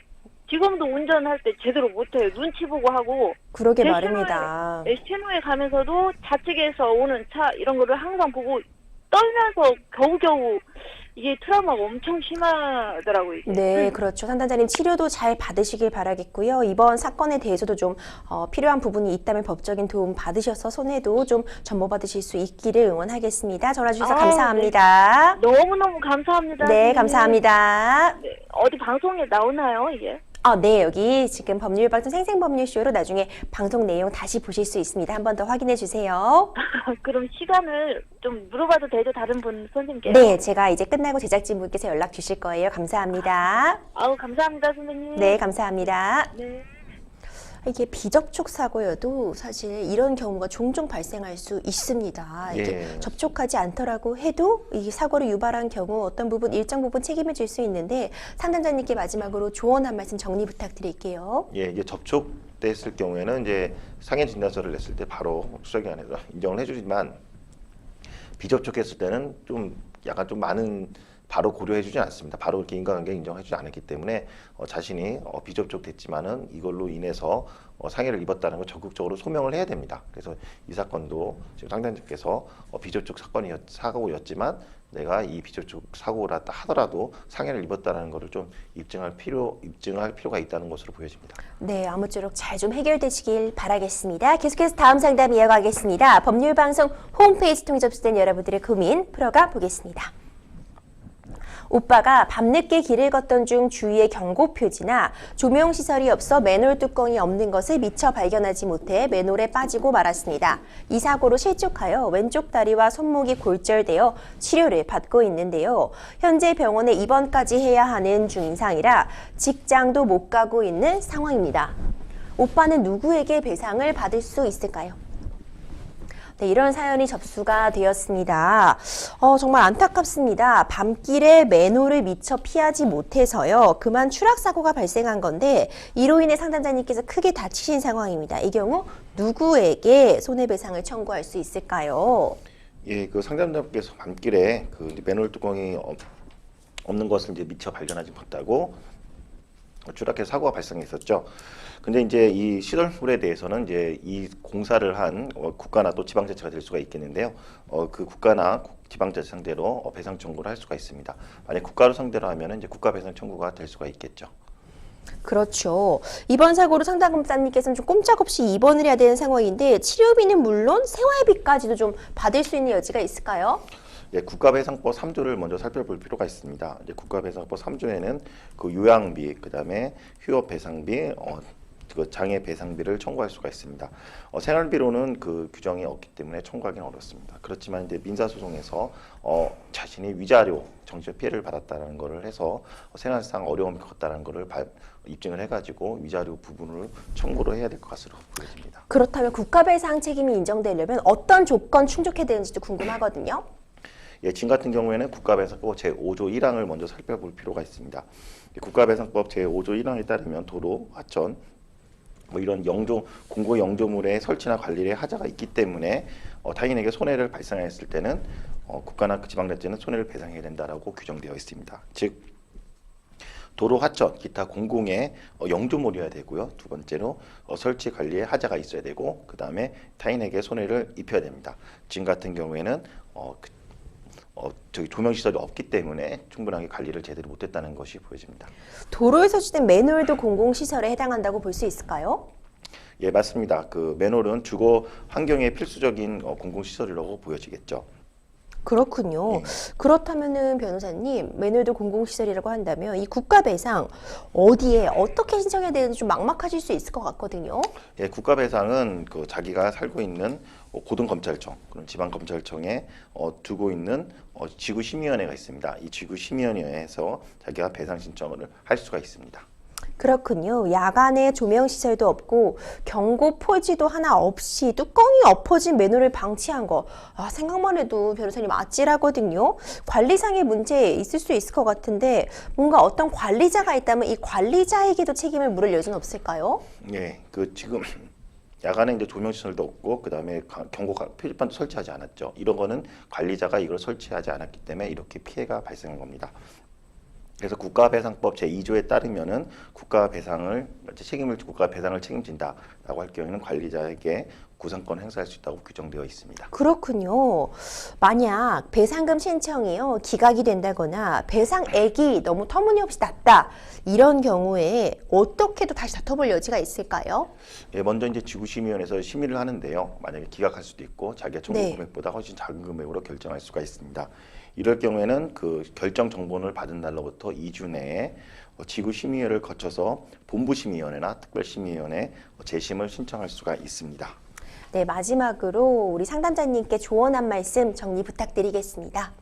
지금도 운전할 때 제대로 못해요. 눈치 보고 하고 그러게 제 말입니다. 신호에 가면서도 좌측에서 오는 차 이런 거를 항상 보고 떨면서 겨우겨우 이게 트라우마가 엄청 심하더라고요. 이게. 네, 그렇죠. 상담자님 치료도 잘 받으시길 바라겠고요. 이번 사건에 대해서도 좀 필요한 부분이 있다면 법적인 도움 받으셔서 손해도 좀 전보받으실 수 있기를 응원하겠습니다. 전화 주셔서 아우, 감사합니다. 너무너무 감사합니다. 네, 선생님. 감사합니다. 네, 어디 방송에 나오나요, 이게? 네, 여기 지금 법률방송 생생법률쇼로 나중에 방송 내용 다시 보실 수 있습니다. 한 번 더 확인해 주세요. 그럼 시간을 좀 물어봐도 되죠? 다른 분 선생님께? 네, 제가 이제 끝나고 제작진분께서 연락 주실 거예요. 감사합니다. 아우, 감사합니다, 선생님. 네, 감사합니다. 네. 이게 비접촉 사고여도 사실 이런 경우가 종종 발생할 수 있습니다. 이게 예. 접촉하지 않더라고 해도 이 사고를 유발한 경우 어떤 부분 일정 부분 책임을 질 수 있는데 상담자님께 마지막으로 조언 한 말씀 정리 부탁드릴게요. 예, 이게 접촉됐을 경우에는 이제 상해 진단서를 냈을 때 바로 수사기관에서 인정을 해주지만 비접촉했을 때는 좀 약간 좀 많은 바로 고려해주지 않습니다. 바로 이렇게 인과관계 인정해주지 않았기 때문에 자신이 비접촉됐지만은 이걸로 인해서 상해를 입었다는 걸 적극적으로 소명을 해야 됩니다. 그래서 이 사건도 지금 상담자께서 비접촉 사고였지만 내가 이 비접촉 사고라 하더라도 상해를 입었다는 것을 좀 입증할 필요가 있다는 것으로 보여집니다. 네, 아무쪼록 잘 좀 해결되시길 바라겠습니다. 계속해서 다음 상담 이어가겠습니다. 법률방송 홈페이지 통해 접수된 여러분들의 고민 풀어가 보겠습니다. 오빠가 밤늦게 길을 걷던 중 주위에 경고 표지나 조명 시설이 없어 맨홀 뚜껑이 없는 것을 미처 발견하지 못해 맨홀에 빠지고 말았습니다. 이 사고로 실족하여 왼쪽 다리와 손목이 골절되어 치료를 받고 있는데요. 현재 병원에 입원까지 해야 하는 중상이라 직장도 못 가고 있는 상황입니다. 오빠는 누구에게 배상을 받을 수 있을까요? 네, 이런 사연이 접수가 되었습니다. 정말 안타깝습니다. 밤길에 맨홀을 미처 피하지 못해서요. 그만 추락사고가 발생한 건데 이로 인해 상담자님께서 크게 다치신 상황입니다. 이 경우 누구에게 손해배상을 청구할 수 있을까요? 예, 그 상담자께서 밤길에 그 맨홀 뚜껑이 없는 것을 이제 미처 발견하지 못하고 추락해서 사고가 발생했었죠. 근데 이제 이 시설물에 대해서는 이제 이 공사를 한 국가나 또 지방자치가 될 수가 있겠는데요. 그 국가나 지방자치 상대로 배상 청구를 할 수가 있습니다. 만약 국가를 상대로 하면은 이제 국가 배상 청구가 될 수가 있겠죠. 그렇죠. 이번 사고로 상담사님께서는 좀 꼼짝없이 입원을 해야 되는 상황인데 치료비는 물론 생활비까지도 좀 받을 수 있는 여지가 있을까요? 예, 국가배상법 3조를 먼저 살펴볼 필요가 있습니다. 이제 국가배상법 3조에는 그 요양비, 그다음에 휴업배상비, 그 장애 배상비를 청구할 수가 있습니다. 생활비로는 그 규정이 없기 때문에 청구하기는 어렵습니다. 그렇지만 이제 민사소송에서 자신이 위자료, 정신적 피해를 받았다는 것을 해서 생활상 어려움이 컸다는 것을 입증을 해가지고 위자료 부분을 청구를 해야 될 것으로 보여집니다. 그렇다면 국가배상 책임이 인정되려면 어떤 조건 충족해야 되는지도 궁금하거든요. 예, 지금 같은 경우에는 국가배상법 제5조 1항을 먼저 살펴볼 필요가 있습니다. 국가배상법 제5조 1항에 따르면 도로, 하천, 뭐 이런 공고 영조물의 설치나 관리에 하자가 있기 때문에 타인에게 손해를 발생했을 때는 국가나 지방자치는 손해를 배상해야 된다라고 규정되어 있습니다. 즉 도로, 하천, 기타 공공의 영조물이어야 되고요. 두 번째로 설치 관리에 하자가 있어야 되고 그 다음에 타인에게 손해를 입혀야 됩니다. 지금 같은 경우에는 조명 시설이 없기 때문에 충분하게 관리를 제대로 못했다는 것이 보여집니다. 도로에 설치된 맨홀도 공공시설에 해당한다고 볼 수 있을까요? 예, 맞습니다. 그 맨홀은 주거 환경에 필수적인 공공시설이라고 보여지겠죠. 그렇군요. 예. 그렇다면은 변호사님, 맨홀도 공공시설이라고 한다면 이 국가배상 어디에 어떻게 신청해야 되는지 좀 막막하실 수 있을 것 같거든요. 예, 국가배상은 그 자기가 살고 있는 고등검찰청, 그런 지방검찰청에 두고 있는 지구심의위원회가 있습니다. 이 지구심의위원회에서 자기가 배상 신청을 할 수가 있습니다. 그렇군요. 야간에 조명시설도 없고 경고 표지도 하나 없이 뚜껑이 엎어진 맨홀을 방치한 거. 생각만 해도 변호사님 아찔하거든요. 관리상의 문제 있을 수 있을 것 같은데 뭔가 어떤 관리자가 있다면 이 관리자에게도 책임을 물을 여지는 없을까요? 예, 그 지금 야간에 이제 조명 시설도 없고 그다음에 경고 표지판도 설치하지 않았죠. 이런 거는 관리자가 이걸 설치하지 않았기 때문에 이렇게 피해가 발생한 겁니다. 그래서 국가배상법 제2조에 따르면은 국가배상을 책임진다라고 할 경우에는 관리자에게 구상권 행사할 수 있다고 규정되어 있습니다. 그렇군요. 만약 배상금 신청이요 기각이 된다거나 배상액이 너무 터무니없이 낮다 이런 경우에 어떻게도 다시 다퉈볼 여지가 있을까요? 예, 먼저 이제 지구심의위원회에서 심의를 하는데요. 만약에 기각할 수도 있고 자기가 청구 네. 금액보다 훨씬 작은 금액으로 결정할 수가 있습니다. 이럴 경우에는 그 결정 정보를 받은 날로부터 2주 내에 지구심의위를 거쳐서 본부심의위원회나 특별심의위원회 재심을 신청할 수가 있습니다. 네, 마지막으로 우리 상담자님께 조언 한 말씀 정리 부탁드리겠습니다.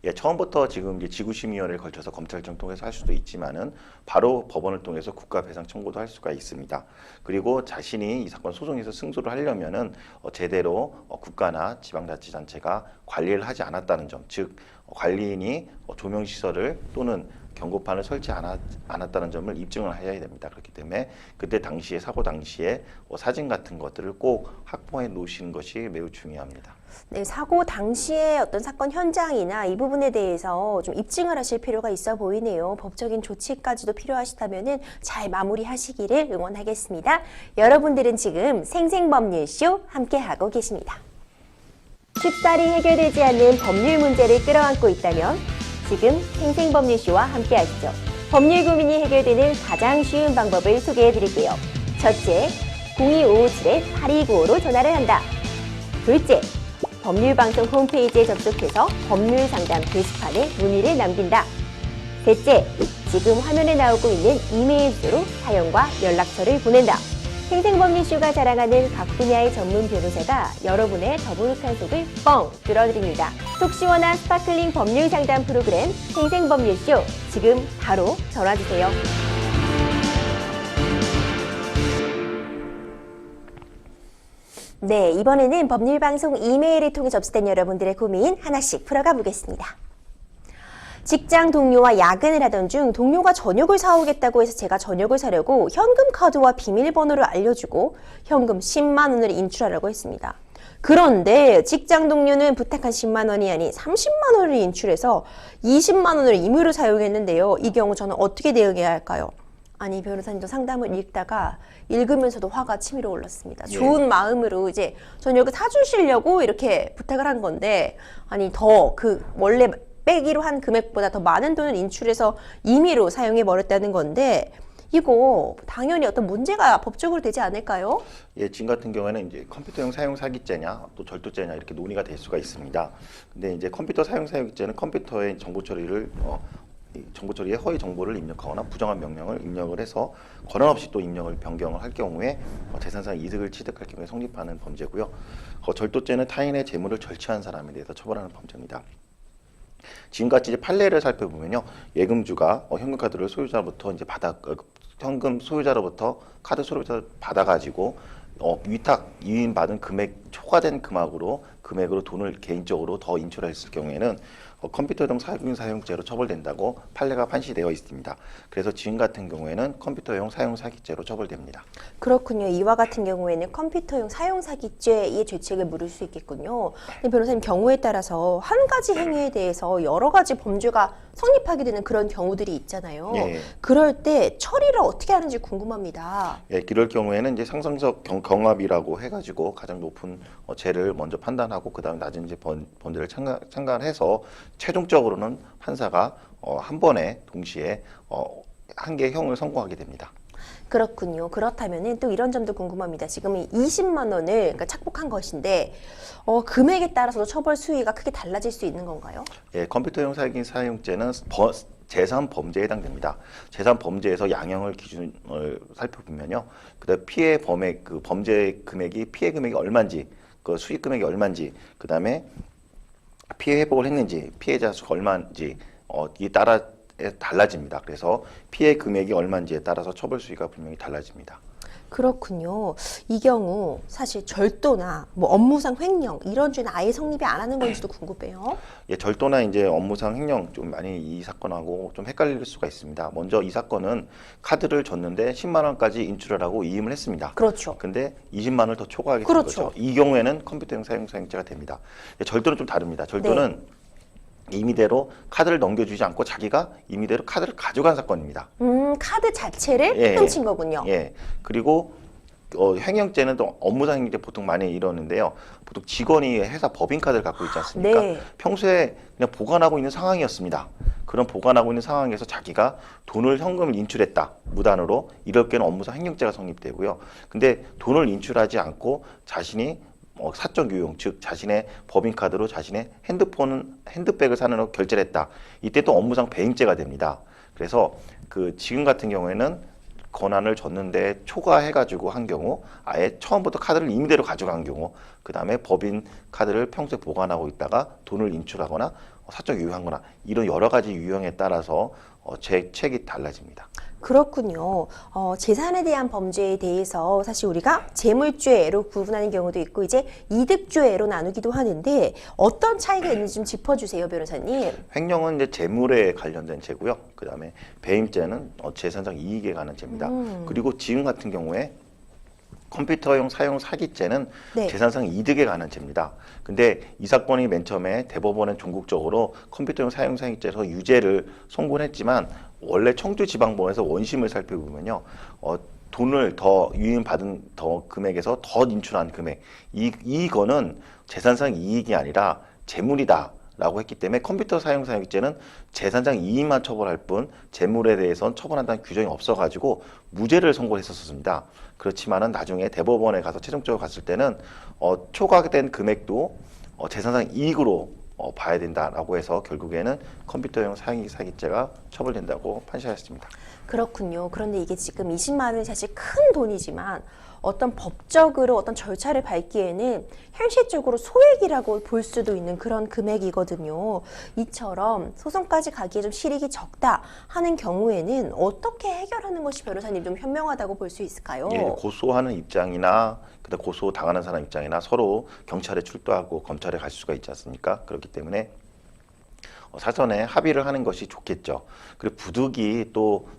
예, 처음부터 지금 이제 지구심의위원회를 걸쳐서 검찰청 통해서 할 수도 있지만은 바로 법원을 통해서 국가배상 청구도 할 수가 있습니다. 그리고 자신이 이 사건 소송에서 승소를 하려면은 제대로 국가나 지방자치단체가 관리를 하지 않았다는 점, 즉 관리인이 조명시설을 또는 경고판을 설치 않았다는 점을 입증을 해야 됩니다. 그렇기 때문에 그때 당시에 사고 당시에 사진 같은 것들을 꼭 확보해 놓으시는 것이 매우 중요합니다. 네, 사고 당시에 어떤 사건 현장이나 이 부분에 대해서 좀 입증을 하실 필요가 있어 보이네요. 법적인 조치까지도 필요하시다면은 잘 마무리하시기를 응원하겠습니다. 여러분들은 지금 생생법률쇼 함께하고 계십니다. 쉽사리 해결되지 않는 법률 문제를 끌어안고 있다면 지금 생생법률쇼와 함께하시죠. 법률 고민이 해결되는 가장 쉬운 방법을 소개해드릴게요. 첫째, 02-557-8295로 전화를 한다. 둘째, 법률방송 홈페이지에 접속해서 법률상담 게시판에 문의를 남긴다. 셋째, 지금 화면에 나오고 있는 이메일 주소로 사연과 연락처를 보낸다. 생생법률쇼가 자랑하는 각 분야의 전문 변호사가 여러분의 더부룩한 속을 뻥 뚫어드립니다. 속 시원한 스파클링 법률 상담 프로그램 생생법률쇼 지금 바로 전화주세요. 네, 이번에는 법률방송 이메일을 통해 접수된 여러분들의 고민 하나씩 풀어가 보겠습니다. 직장 동료와 야근을 하던 중 동료가 저녁을 사오겠다고 해서 제가 저녁을 사려고 현금 카드와 비밀번호를 알려주고 현금 10만 원을 인출하라고 했습니다. 그런데 직장 동료는 부탁한 10만 원이 아닌 30만 원을 인출해서 20만 원을 임의로 사용했는데요. 이 경우 저는 어떻게 대응해야 할까요? 아니, 변호사님도 상담을 읽다가 읽으면서도 화가 치밀어 올랐습니다. 예. 좋은 마음으로 이제 저녁을 사주시려고 이렇게 부탁을 한 건데 아니 더 그 원래 빼기로 한 금액보다 더 많은 돈을 인출해서 임의로 사용해 버렸다는 건데 이거 당연히 어떤 문제가 법적으로 되지 않을까요? 예, 지금 같은 경우에는 이제 컴퓨터용 사용 사기죄냐 또 절도죄냐 이렇게 논의가 될 수가 있습니다. 근데 이제 컴퓨터 사용 사기죄는 컴퓨터의 정보 처리를 정보 처리에 허위 정보를 입력하거나 부정한 명령을 입력을 해서 권한 없이 또 입력을 변경을 할 경우에 재산상 이득을 취득할 경우에 성립하는 범죄고요. 절도죄는 타인의 재물을 절취한 사람에 대해서 처벌하는 범죄입니다. 지금같이 이제 판례를 살펴보면요, 예금주가 현금카드를 소유자로부터 이제 현금 소유자로부터 카드 소유자 받아가지고 위탁 이인 받은 금액 초과된 금액으로 돈을 개인적으로 더 인출했을 경우에는 컴퓨터용 사용죄로 처벌된다고 판례가 판시되어 있습니다. 그래서 지금 같은 경우에는 컴퓨터용 사용 사기죄로 처벌됩니다. 그렇군요. 이와 같은 경우에는 컴퓨터용 사용 사기죄의 죄책을 물을 수 있겠군요. 근데 변호사님 경우에 따라서 한 가지 행위에 대해서 여러 가지 범죄가 성립하게 되는 그런 경우들이 있잖아요. 예. 그럴 때 처리를 어떻게 하는지 궁금합니다. 예, 이럴 경우에는 이제 상성적 경합이라고 해가지고 가장 높은 죄를 먼저 판단하고 그 다음에 낮은 이제 범죄를 참관해서 최종적으로는 판사가 한 번에 동시에 한 개의 형을 선고하게 됩니다. 그렇군요. 그렇다면은 또 이런 점도 궁금합니다. 지금 이 20만 원을 그러니까 착복한 것인데 금액에 따라서도 처벌 수위가 크게 달라질 수 있는 건가요? 예, 컴퓨터용 사기 사용죄는 재산 범죄에 해당됩니다. 재산 범죄에서 양형을 기준을 살펴보면요, 그다음 피해 범액 그 범죄 금액이 피해 금액이 얼마인지, 그 수익 금액이 얼마인지, 그다음에 피해 회복을 했는지, 피해자 수가 얼마인지 이 따라 달라집니다. 그래서 피해 금액이 얼마인지에 따라서 처벌 수위가 분명히 달라집니다. 그렇군요. 이 경우 사실 절도나 뭐 업무상 횡령 이런 죄는 아예 성립이 안 하는 건지도 궁금해요. 예, 절도나 이제 업무상 횡령 좀 많이 이 사건하고 좀 헷갈릴 수가 있습니다. 먼저 이 사건은 카드를 줬는데 10만 원까지 인출하라고 이임을 했습니다. 그렇죠. 근데 20만 원을 더 초과하게 된 그렇죠. 거죠. 이 경우에는 컴퓨터용 사용자가 됩니다. 절도는 좀 다릅니다. 절도는 임의대로 카드를 넘겨주지 않고 자기가 임의대로 카드를 가져간 사건입니다. 카드 자체를 예, 훔친 거군요. 예. 그리고 횡령죄는 또 업무상 행위죄 보통 많이 이러는데요. 보통 직원이 회사 법인카드를 갖고 있지 않습니까? 네. 평소에 그냥 보관하고 있는 상황이었습니다. 그런 보관하고 있는 상황에서 자기가 돈을 현금을 인출했다. 무단으로. 이럴 경우는 업무상 횡령죄가 성립되고요. 근데 돈을 인출하지 않고 자신이 사적 유용, 즉 자신의 법인카드로 자신의 핸드백을 사는 결제를 했다. 이때 또 업무상 배임죄가 됩니다. 그래서 그 지금 같은 경우에는 권한을 줬는데 초과해가지고 한 경우, 아예 처음부터 카드를 임의대로 가져간 경우, 그 다음에 법인 카드를 평소에 보관하고 있다가 돈을 인출하거나 사적 유용하거나 이런 여러 가지 유형에 따라서 책이 달라집니다. 그렇군요. 재산에 대한 범죄에 대해서 사실 우리가 재물죄로 구분하는 경우도 있고 이제 이득죄로 나누기도 하는데 어떤 차이가 있는지 좀 짚어주세요, 변호사님. 횡령은 이제 재물에 관련된 죄고요. 그 다음에 배임죄는 재산상 이익에 관한 죄입니다. 그리고 지금 같은 경우에 컴퓨터용 사용 사기죄는 네. 재산상 이득에 관한 죄입니다. 근데 이 사건이 맨 처음에 대법원은 전국적으로 컴퓨터용 사용 사기죄에서 유죄를 선고했지만 원래 청주지방법원에서 원심을 살펴보면요, 돈을 더 유인받은 더 금액에서 더 인출한 금액, 이거는 재산상 이익이 아니라 재물이다. 라고 했기 때문에 컴퓨터 사용 사기죄는 재산상 이익만 처벌할 뿐 재물에 대해서는 처벌한다는 규정이 없어가지고 무죄를 선고했었습니다. 그렇지만은 나중에 대법원에 가서 최종적으로 갔을 때는 초과된 금액도 재산상 이익으로 봐야 된다라고 해서 결국에는 컴퓨터용 사기죄가 처벌된다고 판시하였습니다. 그렇군요. 그런데 이게 지금 20만 원이 사실 큰 돈이지만 어떤 법적으로 어떤 절차를 밟기에는 현실적으로 소액이라고 볼 수도 있는 그런 금액이거든요. 이처럼 소송까지 가기에 좀 실익이 적다 하는 경우에는 어떻게 해결하는 것이 변호사님 좀 현명하다고 볼 수 있을까요? 예, 고소하는 입장이나 그다음 고소 당하는 사람 입장이나 서로 경찰에 출두하고 검찰에 갈 수가 있지 않습니까? 그렇기 때문에 사전에 합의를 하는 것이 좋겠죠. 그리고 부득이 또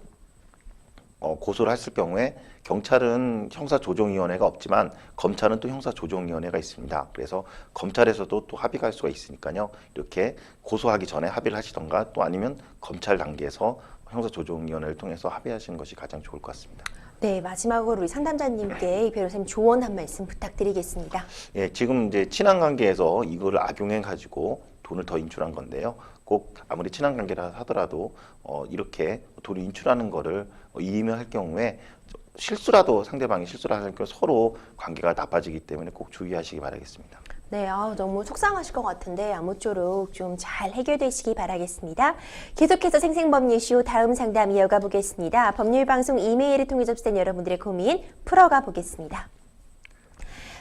고소를 했을 경우에 경찰은 형사조정위원회가 없지만 검찰은 또 형사조정위원회가 있습니다. 그래서 검찰에서도 또 합의가 할 수가 있으니까요. 이렇게 고소하기 전에 합의를 하시던가 또 아니면 검찰 단계에서 형사조정위원회를 통해서 합의하시는 것이 가장 좋을 것 같습니다. 네, 마지막으로 우리 상담자님께 이 변호사님 조언 한 말씀 부탁드리겠습니다. 예, 지금 이제 친한 관계에서 이거를 악용해 가지고 돈을 더 인출한 건데요. 꼭 아무리 친한 관계라 하더라도 이렇게 돈을 인출하는 거를 이의할 경우에 실수라도 상대방이 실수를 하는 경우 서로 관계가 나빠지기 때문에 꼭 주의하시기 바라겠습니다. 네, 너무 속상하실 것 같은데 아무쪼록 좀 잘 해결되시기 바라겠습니다. 계속해서 생생법률 이슈 다음 상담 이어가 보겠습니다. 법률방송 이메일을 통해 접수된 여러분들의 고민 풀어가 보겠습니다.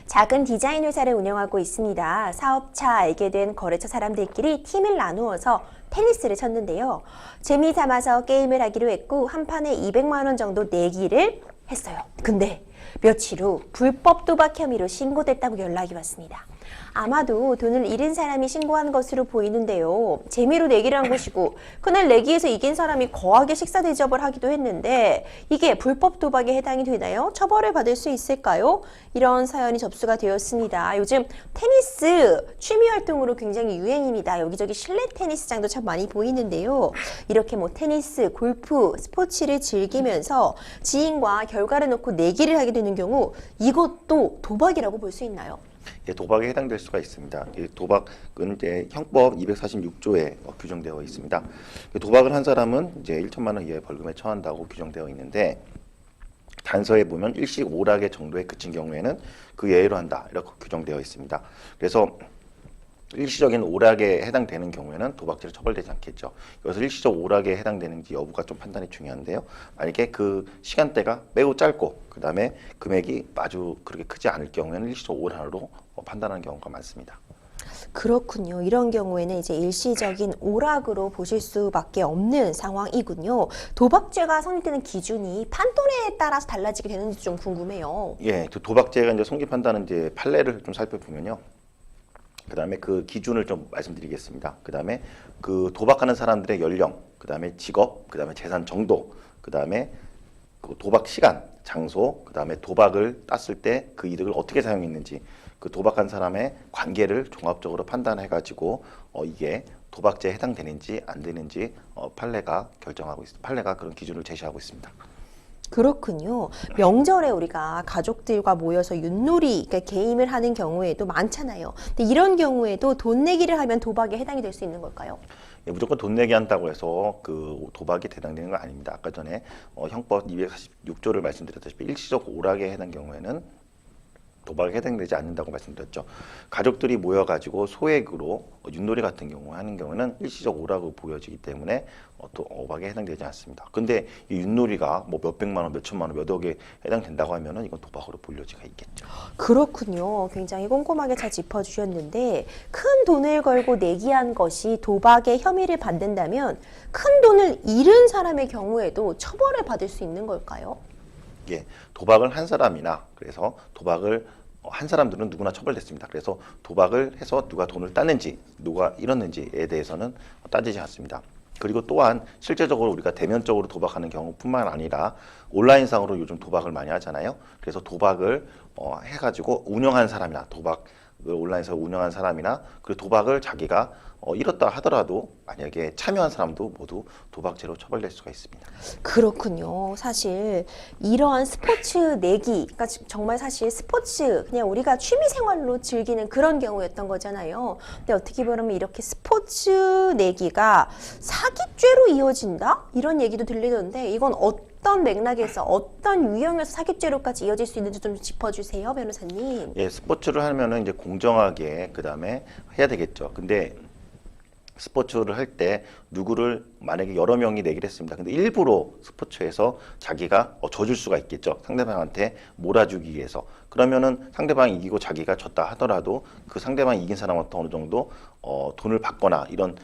작은 디자인 회사를 운영하고 있습니다. 사업차 알게 된 거래처 사람들끼리 팀을 나누어서 테니스를 쳤는데요. 재미 삼아서 게임을 하기로 했고 한 판에 200만 원 정도 내기를 했어요. 근데 며칠 후 불법 도박 혐의로 신고됐다고 연락이 왔습니다. 아마도 돈을 잃은 사람이 신고한 것으로 보이는데요. 재미로 내기를 한 것이고 그날 내기에서 이긴 사람이 거하게 식사 대접을 하기도 했는데 이게 불법 도박에 해당이 되나요? 처벌을 받을 수 있을까요? 이런 사연이 접수가 되었습니다. 요즘 테니스 취미 활동으로 굉장히 유행입니다. 여기저기 실내 테니스장도 참 많이 보이는데요. 이렇게 뭐 테니스, 골프, 스포츠를 즐기면서 지인과 결과를 놓고 내기를 하게 되는 경우 이것도 도박이라고 볼 수 있나요? 예, 도박에 해당될 수가 있습니다. 도박은 이제 형법 246조에 규정되어 있습니다. 도박을 한 사람은 이제 1천만 원 이하의 벌금에 처한다고 규정되어 있는데 단서에 보면 일식 오락의 정도에 그친 경우에는 그 예외로 한다 이렇게 규정되어 있습니다. 그래서 일시적인 오락에 해당되는 경우에는 도박죄로 처벌되지 않겠죠. 여기서 일시적 오락에 해당되는지 여부가 좀 판단이 중요한데요. 만약에 그 시간대가 매우 짧고 그 다음에 금액이 아주 그렇게 크지 않을 경우에는 일시적 오락으로 판단하는 경우가 많습니다. 그렇군요. 이런 경우에는 이제 일시적인 오락으로 보실 수밖에 없는 상황이군요. 도박죄가 성립되는 기준이 판돈에 따라서 달라지게 되는지 좀 궁금해요. 예, 도박죄가 이제 성립한다는 이제 판례를 좀 살펴보면요. 그 다음에 그 기준을 좀 말씀드리겠습니다. 그 다음에 그 도박하는 사람들의 연령, 그 다음에 직업, 그 다음에 재산 정도, 그 다음에 그 도박 시간, 장소, 그 다음에 도박을 땄을 때 그 이득을 어떻게 사용했는지 그 도박한 사람의 관계를 종합적으로 판단해가지고 이게 도박죄에 해당되는지 안 되는지 판례가 결정하고 있습니다. 판례가 그런 기준을 제시하고 있습니다. 그렇군요. 명절에 우리가 가족들과 모여서 윷놀이, 그러니까 게임을 하는 경우에도 많잖아요. 근데 이런 경우에도 돈 내기를 하면 도박에 해당이 될 수 있는 걸까요? 예, 무조건 돈 내기 한다고 해서 그 도박이 해당되는 건 아닙니다. 아까 전에 형법 246조를 말씀드렸다시피 일시적 오락에 해당 경우에는 도박에 해당되지 않는다고 말씀드렸죠. 가족들이 모여가지고 소액으로 윷놀이 같은 경우 하는 경우는 일시적 오락으로 보여지기 때문에 도박에 해당되지 않습니다. 근데 이 윷놀이가 뭐 몇백만 원, 몇천만 원, 몇억에 해당된다고 하면은 이건 도박으로 볼 여지가 있겠죠. 그렇군요. 굉장히 꼼꼼하게 잘 짚어주셨는데 큰 돈을 걸고 내기한 것이 도박의 혐의를 받는다면 큰 돈을 잃은 사람의 경우에도 처벌을 받을 수 있는 걸까요? 예, 도박을 한 사람이나 그래서 도박을 한 사람들은 누구나 처벌됐습니다. 그래서 도박을 해서 누가 돈을 땄는지 누가 잃었는지에 대해서는 따지지 않습니다. 그리고 또한 실제적으로 우리가 대면적으로 도박하는 경우뿐만 아니라 온라인상으로 요즘 도박을 많이 하잖아요. 그래서 도박을 해가지고 운영한 사람이나 도박을 온라인에서 운영한 사람이나 그 도박을 자기가 잃었다 하더라도 만약에 참여한 사람도 모두 도박죄로 처벌될 수가 있습니다. 그렇군요. 사실 이러한 스포츠 내기, 그러니까 정말 사실 스포츠 그냥 우리가 취미 생활로 즐기는 그런 경우였던 거잖아요. 근데 어떻게 보면 이렇게 스포츠 내기가 사기죄로 이어진다? 이런 얘기도 들리던데 이건 어떤 맥락에서 어떤 유형에서 사기죄로까지 이어질 수 있는지 좀 짚어주세요, 변호사님. 예, 스포츠를 하면은 이제 공정하게 그다음에 해야 되겠죠. 근데 스포츠를 할 때 누구를 만약에 여러 명이 내기를 했습니다. 근데 일부러 스포츠에서 자기가 져줄 수가 있겠죠. 상대방한테 몰아주기 위해서. 그러면은 상대방이 이기고 자기가 졌다 하더라도 그 상대방이 이긴 사람한테 어느 정도 돈을 받거나 이런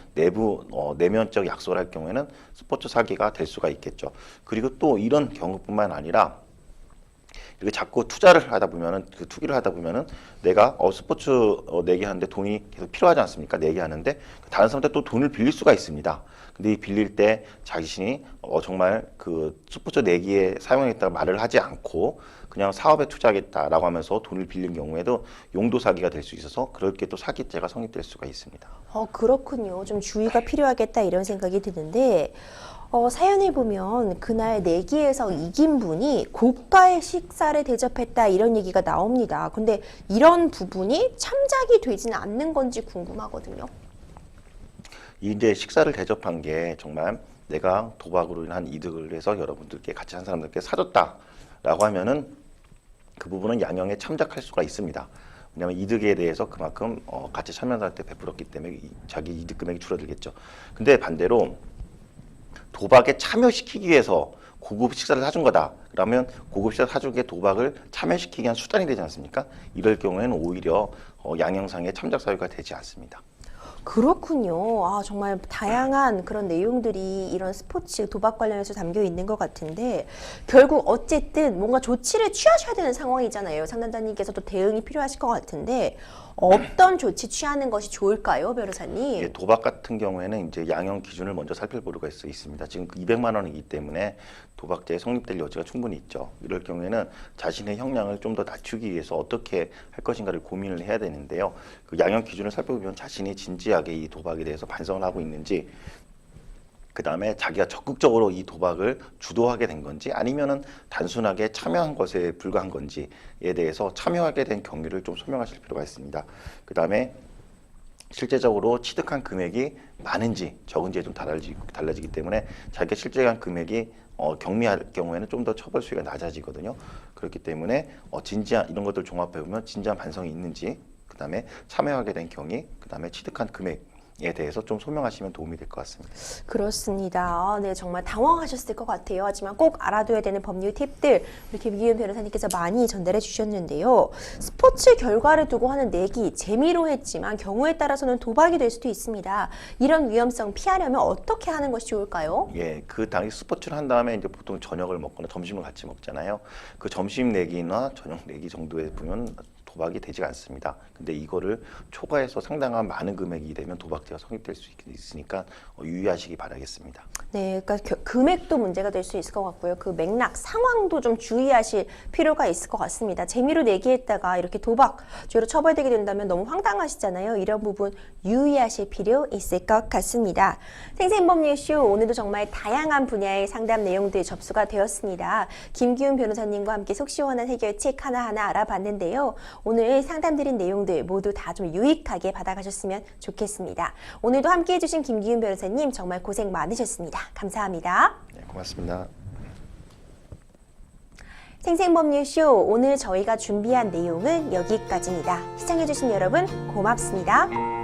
내면적 약속을 할 경우에는 스포츠 사기가 될 수가 있겠죠. 그리고 또 이런 경우뿐만 아니라 이렇게 자꾸 투자를 하다 보면은 그 투기를 하다 보면은 내가 스포츠 내기 하는데 돈이 계속 필요하지 않습니까? 내기 하는데 다른 사람한테 또 돈을 빌릴 수가 있습니다. 근데 이 빌릴 때 자신이 정말 그 스포츠 내기에 사용하겠다고 말을 하지 않고 그냥 사업에 투자하겠다라고 하면서 돈을 빌린 경우에도 용도 사기가 될 수 있어서 그렇게 또 사기죄가 성립될 수가 있습니다. 그렇군요. 좀 주의가 필요하겠다 이런 생각이 드는데 사연을 보면 그날 내기에서 이긴 분이 고가의 식사를 대접했다 이런 얘기가 나옵니다. 근데 이런 부분이 참작이 되지는 않는 건지 궁금하거든요. 이제 식사를 대접한 게 정말 내가 도박으로 인한 이득을 해서 여러분들께 같이 한 사람들께 사줬다라고 하면은 그 부분은 양형에 참작할 수가 있습니다. 왜냐하면 이득에 대해서 그만큼 같이 참여한 사람한테 베풀었기 때문에 자기 이득 금액이 줄어들겠죠. 근데 반대로 도박에 참여시키기 위해서 고급 식사를 사준 거다. 그러면 고급 식사 사준 게 도박을 참여시키기 위한 수단이 되지 않습니까? 이럴 경우에는 오히려 양형상의 참작 사유가 되지 않습니다. 그렇군요. 정말 다양한 그런 내용들이 이런 스포츠 도박 관련해서 담겨 있는 것 같은데 결국 어쨌든 뭔가 조치를 취하셔야 되는 상황이잖아요. 상담자님께서도 대응이 필요하실 것 같은데 어떤 조치 취하는 것이 좋을까요, 변호사님? 예, 도박 같은 경우에는 이제 양형 기준을 먼저 살펴볼 필요가 있습니다. 지금 200만 원이기 때문에 도박죄에 성립될 여지가 충분히 있죠. 이럴 경우에는 자신의 형량을 좀 더 낮추기 위해서 어떻게 할 것인가를 고민을 해야 되는데요. 그 양형 기준을 살펴보면 자신이 진지하게 이 도박에 대해서 반성을 하고 있는지, 그 다음에 자기가 적극적으로 이 도박을 주도하게 된 건지 아니면은 단순하게 참여한 것에 불과한 건지에 대해서 참여하게 된 경위를 좀 설명하실 필요가 있습니다. 그 다음에 실제적으로 취득한 금액이 많은지 적은지에 좀 달라지기 때문에 자기가 실제한 금액이 경미할 경우에는 좀 더 처벌 수위가 낮아지거든요. 그렇기 때문에 진지한 이런 것들 종합해 보면 진지한 반성이 있는지, 그 다음에 참여하게 된 경위, 그 다음에 취득한 금액에 대해서 좀 소명하시면 도움이 될 것 같습니다. 그렇습니다. 네, 정말 당황하셨을 것 같아요. 하지만 꼭 알아둬야 되는 법률 팁들 이렇게 미기은 변호사님께서 많이 전달해 주셨는데요. 스포츠 결과를 두고 하는 내기, 재미로 했지만 경우에 따라서는 도박이 될 수도 있습니다. 이런 위험성 피하려면 어떻게 하는 것이 좋을까요? 예, 그 당시 스포츠를 한 다음에 이제 보통 저녁을 먹거나 점심을 같이 먹잖아요. 그 점심 내기나 저녁 내기 정도에 보면 도박이 되지가 않습니다. 근데 이거를 초과해서 상당한 많은 금액이 되면 도박죄가 성립될 수 있으니까 유의하시기 바라겠습니다. 네, 그러니까 금액도 문제가 될 수 있을 것 같고요. 그 맥락, 상황도 좀 주의하실 필요가 있을 것 같습니다. 재미로 내기했다가 이렇게 도박죄로 처벌되게 된다면 너무 황당하시잖아요. 이런 부분 유의하실 필요 있을 것 같습니다. 생생법률쇼 오늘도 정말 다양한 분야의 상담 내용들 접수가 되었습니다. 김기훈 변호사님과 함께 속 시원한 해결책 하나하나 알아봤는데요. 오늘 상담드린 내용들 모두 다 좀 유익하게 받아가셨으면 좋겠습니다. 오늘도 함께해 주신 김기훈 변호사님 정말 고생 많으셨습니다. 감사합니다. 네, 고맙습니다. 생생법률쇼 오늘 저희가 준비한 내용은 여기까지입니다. 시청해주신 여러분 고맙습니다.